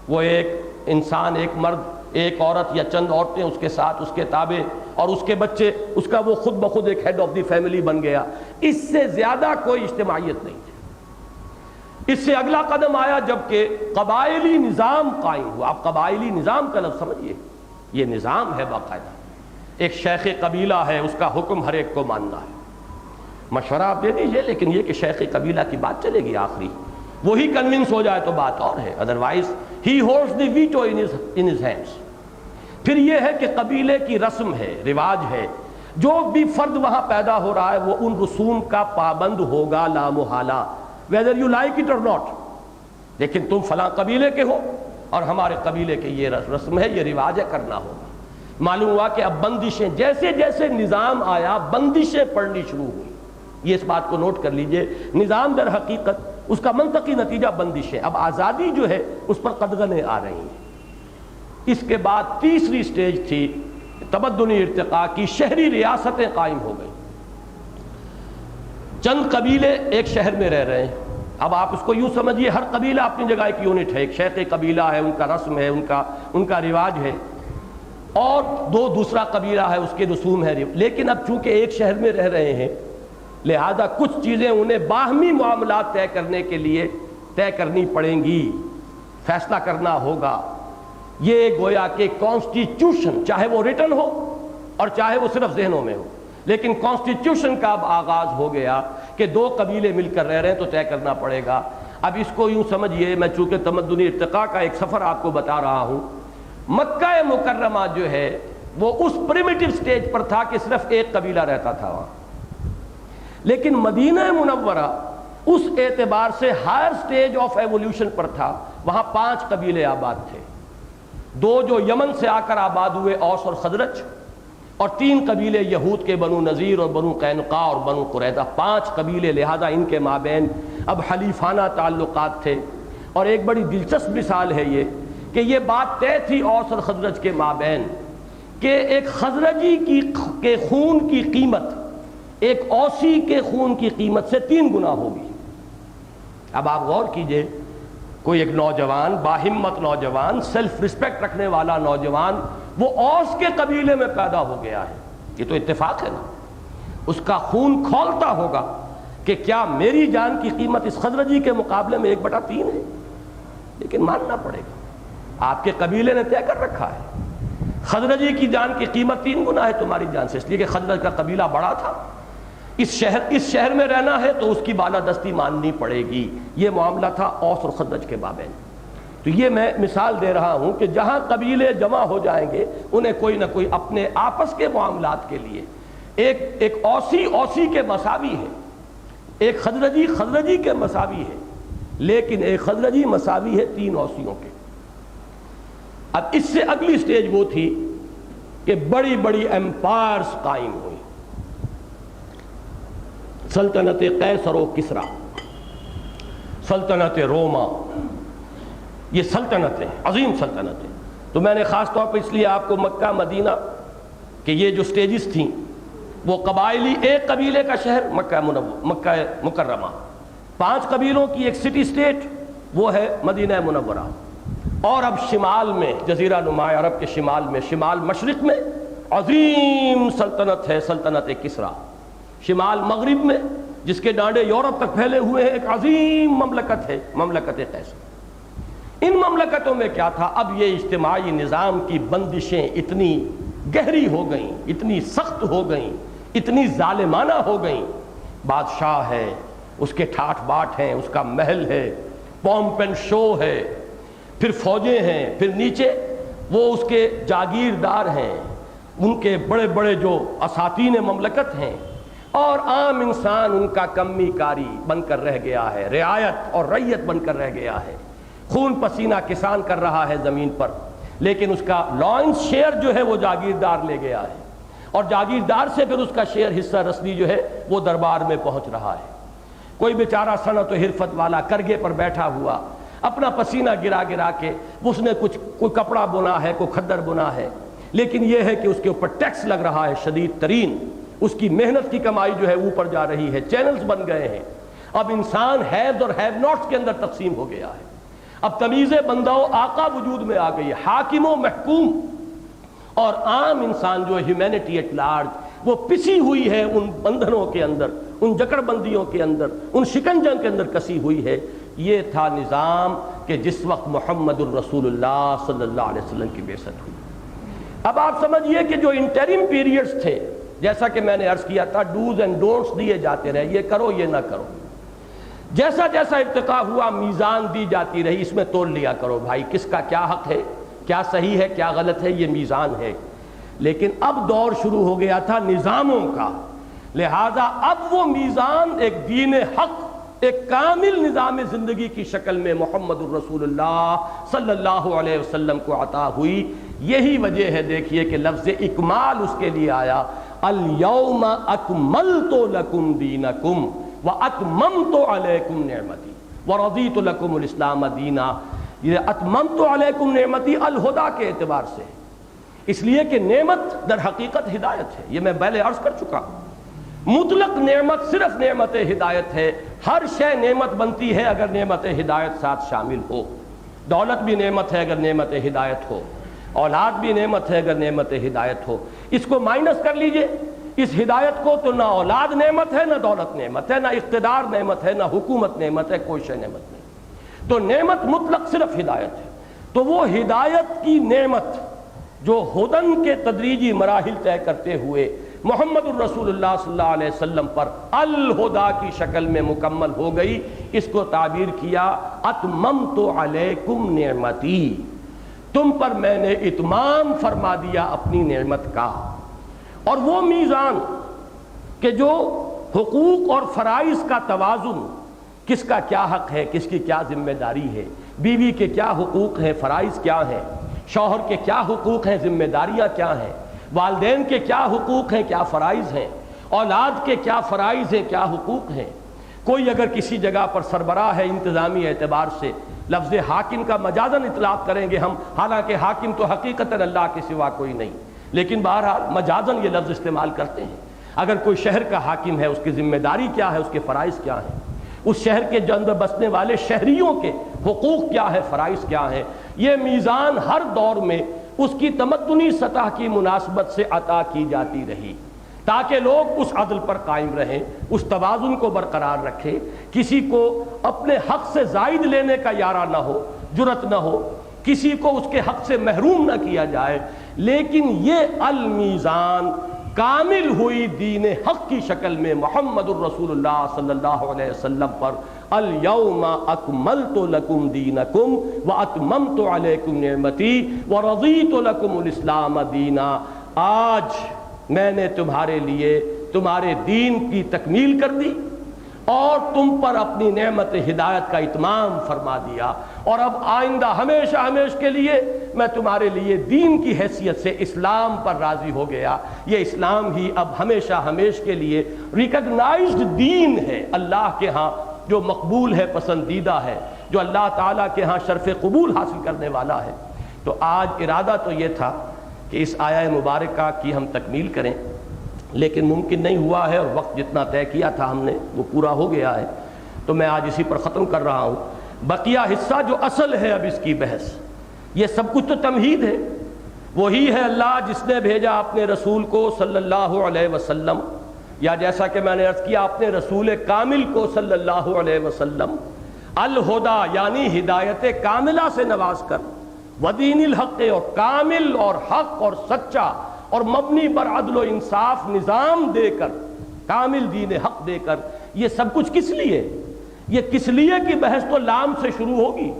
وہ ایک انسان، ایک مرد، ایک عورت یا چند عورتیں اس کے ساتھ، اس کے تابع، اور اس کے بچے، اس کا وہ خود بخود ایک ہیڈ آف دی فیملی بن گیا. اس سے زیادہ کوئی اجتماعیت نہیں تھی. اس سے اگلا قدم آیا جب کہ قبائلی نظام قائم ہوا. آپ قبائلی نظام کا لفظ سمجھیے، یہ نظام ہے باقاعدہ. ایک شیخ قبیلہ ہے، اس کا حکم ہر ایک کو ماننا ہے. مشورہ آپ دے دیجئے، لیکن یہ کہ شیخ قبیلہ کی بات چلے گی آخری، وہی کنونس ہو جائے تو بات اور ہے. Otherwise he holds the veto in his hands. پھر یہ ہے کہ قبیلے کی رسم ہے، رواج ہے. جو بھی فرد وہاں پیدا ہو رہا ہے وہ ان رسوم کا پابند ہوگا لا محالہ، whether you like it or not. لیکن تم فلاں قبیلے کے ہو اور ہمارے قبیلے کے یہ رسم ہے، یہ رواج ہے، کرنا ہوگا. معلوم ہوا کہ اب بندشیں، جیسے جیسے نظام آیا بندشیں پڑنی شروع ہوئی. یہ اس بات کو نوٹ کر لیجئے، نظام در حقیقت اس کا منطقی نتیجہ بندشیں. اب آزادی جو ہے اس پر قدغنیں آ رہی ہیں. اس کے بعد تیسری سٹیج تھی تمدنی ارتقاء کی. شہری ریاستیں قائم ہو گئیں. چند قبیلے ایک شہر میں رہ رہے ہیں. اب آپ اس کو یوں سمجھیے، ہر قبیلہ اپنی جگہ ایک یونٹ ہے. ایک شیخ قبیلہ ہے، ان کا رسم ہے، ان کا رواج ہے، اور دوسرا قبیلہ ہے، اس کے رسوم ہے. لیکن اب چونکہ ایک شہر میں رہ رہے ہیں، لہذا کچھ چیزیں انہیں باہمی معاملات طے کرنے کے لیے طے کرنی پڑیں گی، فیصلہ کرنا ہوگا. یہ گویا کہ کانسٹیٹیوشن، چاہے وہ ریٹن ہو اور چاہے وہ صرف ذہنوں میں ہو، لیکن کانسٹیٹیوشن کا اب آغاز ہو گیا کہ دو قبیلے مل کر رہ رہے ہیں تو طے کرنا پڑے گا. اب اس کو یوں سمجھیے، میں چونکہ تمدنی ارتقاء کا ایک سفر آپ کو بتا رہا ہوں، مکہ مکرمہ جو ہے وہ اس پریمیٹیو سٹیج پر تھا کہ صرف ایک قبیلہ رہتا تھا وہاں. لیکن مدینہ منورہ اس اعتبار سے ہائر سٹیج آف ایولیوشن پر تھا. وہاں 5 قبیلے آباد تھے. 2 جو یمن سے آ کر آباد ہوئے، اوس اور خزرج، اور 3 قبیلے یہود کے، بنو نذیر اور بنو قینقاع اور بنو قریظہ. 5 قبیلے، لہذا ان کے مابین اب حلیفانہ تعلقات تھے. اور ایک بڑی دلچسپ مثال ہے یہ کہ یہ بات طے تھی اوس اور خزرج کے مابین کہ ایک خزرجی کے خون کی قیمت ایک اوسی کے خون کی قیمت سے 3 گنا ہوگی. اب آپ غور کیجئے، کوئی ایک نوجوان، باہمت نوجوان، سیلف رسپیکٹ رکھنے والا نوجوان، وہ اوس کے قبیلے میں پیدا ہو گیا ہے. یہ تو اتفاق ہے نا. اس کا خون کھولتا ہوگا کہ کیا میری جان کی قیمت اس خزرجی کے مقابلے میں 1/3 ہے؟ لیکن ماننا پڑے گا، آپ کے قبیلے نے طے کر رکھا ہے خزرجی کی جان کی قیمت 3 گنا ہے تمہاری جان سے، اس لیے کہ خزرج کا قبیلہ بڑا تھا، اس شہر میں رہنا ہے تو اس کی بالادستی ماننی پڑے گی۔ یہ معاملہ تھا اوس اور خزرج کے مابین۔ تو یہ میں مثال دے رہا ہوں کہ جہاں قبیلے جمع ہو جائیں گے انہیں کوئی نہ کوئی اپنے آپس کے معاملات کے لیے ایک اوسی کے مساوی ہے، ایک خزرجی کے مساوی ہے، لیکن ایک خزرجی مساوی ہے 3 اوسیوں کے۔ اب اس سے اگلی سٹیج وہ تھی کہ بڑی بڑی ایمپائرز قائم ہوئی، سلطنت قیصر و کسریٰ، سلطنت روما، یہ سلطنتیں عظیم سلطنتیں۔ تو میں نے خاص طور پر اس لیے آپ کو مکہ مدینہ کہ یہ جو سٹیجز تھیں وہ قبائلی، ایک قبیلے کا شہر مکہ مکرمہ، 5 قبیلوں کی ایک سٹی سٹیٹ وہ ہے مدینہ منورہ، اور اب شمال میں جزیرہ نما عرب کے شمال میں، شمال مشرق میں عظیم سلطنت ہے سلطنت کسریٰ، شمال مغرب میں جس کے ڈانڈے یورپ تک پھیلے ہوئے ہیں ایک عظیم مملکت ہے مملکت قیصر۔ ان مملکتوں میں کیا تھا، اب یہ اجتماعی نظام کی بندشیں اتنی گہری ہو گئیں، اتنی سخت ہو گئیں، اتنی ظالمانہ ہو گئیں، بادشاہ ہے، اس کے ٹھاٹھ باٹ ہیں، اس کا محل ہے، پومپ اینڈ شو ہے، پھر فوجیں ہیں، پھر نیچے وہ اس کے جاگیردار ہیں، ان کے بڑے بڑے جو اساتین مملکت ہیں، اور عام انسان ان کا کمی کاری بن کر رہ گیا ہے، رعایت اور رعیت بن کر رہ گیا ہے، خون پسینہ کسان کر رہا ہے زمین پر، لیکن اس کا لائنس شیئر جو ہے وہ جاگیردار لے گیا ہے، اور جاگیردار سے پھر اس کا شیئر حصہ رسنی جو ہے وہ دربار میں پہنچ رہا ہے۔ کوئی بیچارہ صنعت و حرفت والا کرگے پر بیٹھا ہوا اپنا پسینہ گرا گرا کے اس نے کوئی کپڑا بنا ہے، کوئی کھدر بنا ہے، لیکن یہ ہے کہ اس کے اوپر ٹیکس لگ رہا ہے شدید ترین، اس کی محنت کی کمائی جو ہے اوپر جا رہی ہے، چینلز بن گئے ہیں، اب انسان ہیوز اور ہیو ناٹس کے اندر تقسیم ہو گیا ہے، اب تمیز بندہ و آقا وجود میں آ گئی ہے، حاکم و محکوم، اور عام انسان جو ہے ہیومینٹی ایٹ لارج وہ پسی ہوئی ہے ان بندھنوں کے اندر، ان جکڑ بندیوں کے اندر، ان شکنجوں کے اندر کسی ہوئی ہے۔ یہ تھا نظام کہ جس وقت محمد الرسول اللہ صلی اللہ علیہ وسلم کی بعثت ہوئی۔ اب آپ سمجھئے کہ جو انٹرم پیریڈز تھے، جیسا کہ میں نے عرض کیا تھا، ڈوز اینڈ ڈونٹس دیے جاتے رہے، یہ کرو یہ نہ کرو، جیسا جیسا ارتقا ہوا میزان دی جاتی رہی، اس میں تول لیا کرو بھائی کس کا کیا حق ہے، کیا صحیح ہے کیا غلط ہے، یہ میزان ہے۔ لیکن اب دور شروع ہو گیا تھا نظاموں کا، لہذا اب وہ میزان ایک دین حق، ایک کامل نظام زندگی کی شکل میں محمد الرسول اللہ صلی اللہ علیہ وسلم کو عطا ہوئی۔ یہی وجہ ہے دیکھیے کہ لفظ اکمال اس کے لیے آیا، الیوم اکملت لکم دینکم واتممت علیکم نعمتی ورضیت لکم الاسلام دینا۔ یہ اتممت علیکم نعمتی الہدا کے اعتبار سے، اس لیے کہ نعمت در حقیقت ہدایت ہے، یہ میں پہلے عرض کر چکا ہوں، مطلق نعمت صرف نعمت ہدایت ہے، ہر شے نعمت بنتی ہے اگر نعمت ہدایت ساتھ شامل ہو، دولت بھی نعمت ہے اگر نعمت ہدایت ہو، اولاد بھی نعمت ہے اگر نعمت ہدایت ہو۔ اس کو مائنس کر لیجئے اس ہدایت کو، تو نہ اولاد نعمت ہے، نہ دولت نعمت ہے، نہ اقتدار نعمت ہے، نہ حکومت نعمت ہے، کوئی شے نعمت نہیں، تو نعمت مطلق صرف ہدایت ہے۔ تو وہ ہدایت کی نعمت جو ہدن کے تدریجی مراحل طے کرتے ہوئے محمد الرسول اللہ صلی اللہ علیہ وسلم پر الہدا کی شکل میں مکمل ہو گئی، اس کو تعبیر کیا اتممت علیکم نعمتی، تم پر میں نے اتمام فرما دیا اپنی نعمت کا۔ اور وہ میزان کہ جو حقوق اور فرائض کا توازن، کس کا کیا حق ہے، کس کی کیا ذمہ داری ہے، بیوی کے کیا حقوق ہیں، فرائض کیا ہیں، شوہر کے کیا حقوق ہیں، ذمہ داریاں کیا ہیں، والدین کے کیا حقوق ہیں، کیا فرائض ہیں، اولاد کے کیا فرائض ہیں، کیا حقوق ہیں۔ کوئی اگر کسی جگہ پر سربراہ ہے انتظامی اعتبار سے، لفظ حاکم کا مجازن اطلاق کریں گے ہم، حالانکہ حاکم تو حقیقتاً اللہ کے سوا کوئی نہیں، لیکن بہرحال مجازن یہ لفظ استعمال کرتے ہیں۔ اگر کوئی شہر کا حاکم ہے، اس کی ذمہ داری کیا ہے، اس کے فرائض کیا ہیں، اس شہر کے اندر بسنے والے شہریوں کے حقوق کیا ہے، فرائض کیا ہیں، یہ میزان ہر دور میں اس کی تمدنی سطح کی مناسبت سے عطا کی جاتی رہی۔ تاکہ لوگ اس عدل پر قائم رہیں، اس توازن کو برقرار رکھیں، کسی کو اپنے حق سے زائد لینے کا یارہ نہ ہو، جرت نہ ہو، کسی کو اس کے حق سے محروم نہ کیا جائے، لیکن یہ المیزان کامل ہوئی دین حق کی شکل میں محمد الرسول اللہ صلی اللہ علیہ وسلم پر الیوم اکملت لکم دینکم واتممت علیکم نعمتی ورضیت لکم الاسلام دینا، آج میں نے تمہارے لیے تمہارے دین کی تکمیل کر دی اور تم پر اپنی نعمت ہدایت کا اتمام فرما دیا، اور اب آئندہ ہمیشہ ہمیشہ کے لیے میں تمہارے لیے دین کی حیثیت سے اسلام پر راضی ہو گیا۔ یہ اسلام ہی اب ہمیشہ ہمیشہ کے لیے ریکگنائزڈ دین ہے اللہ کے ہاں، جو مقبول ہے، پسندیدہ ہے، جو اللہ تعالیٰ کے ہاں شرف قبول حاصل کرنے والا ہے۔ تو آج ارادہ تو یہ تھا کہ اس آیہ مبارکہ کی ہم تکمیل کریں، لیکن ممکن نہیں ہوا ہے، اور وقت جتنا طے کیا تھا ہم نے وہ پورا ہو گیا ہے، تو میں آج اسی پر ختم کر رہا ہوں۔ بقیہ حصہ جو اصل ہے اب اس کی بحث، یہ سب کچھ تو تمہید ہے، وہی ہے اللہ جس نے بھیجا اپنے رسول کو صلی اللہ علیہ وسلم، یا جیسا کہ میں نے عرض کیا اپنے رسول کامل کو صلی اللہ علیہ وسلم، الہدا یعنی ہدایت کاملہ سے نواز کر، ودین الحق اور کامل اور حق اور سچا اور مبنی بر عدل و انصاف نظام دے کر، کامل دین حق دے کر، یہ سب کچھ کس لیے؟ یہ کس لیے کی بحث تو لام سے شروع ہوگی،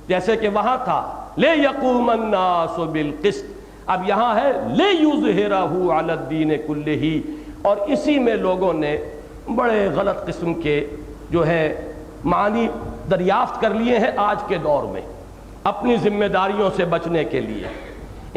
جیسے کہ وہاں تھا لے یقوم الناس بالقسط، اب یہاں ہے لے یظہرہ علی الدین کلہ، اور اسی میں لوگوں نے بڑے غلط قسم کے جو ہے معنی دریافت کر لیے ہیں۔ آج کے دور میں اپنی ذمہ داریوں سے بچنے کے لیے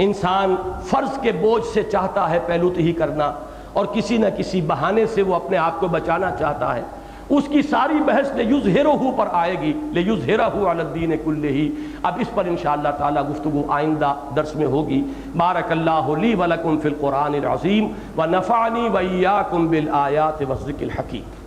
انسان فرض کے بوجھ سے چاہتا ہے پہلوتہی کرنا، اور کسی نہ کسی بہانے سے وہ اپنے آپ کو بچانا چاہتا ہے، اس کی ساری بحث لیظہرہ پر آئے گی، لیظہرہ علی الدین کلہ۔ اب اس پر انشاءاللہ تعالی گفتگو آئندہ درس میں ہوگی۔ بارک اللہ لی ولکم فی القرآن العظیم ونفعنی وإیاکم بالآیات والذکر الحکیم۔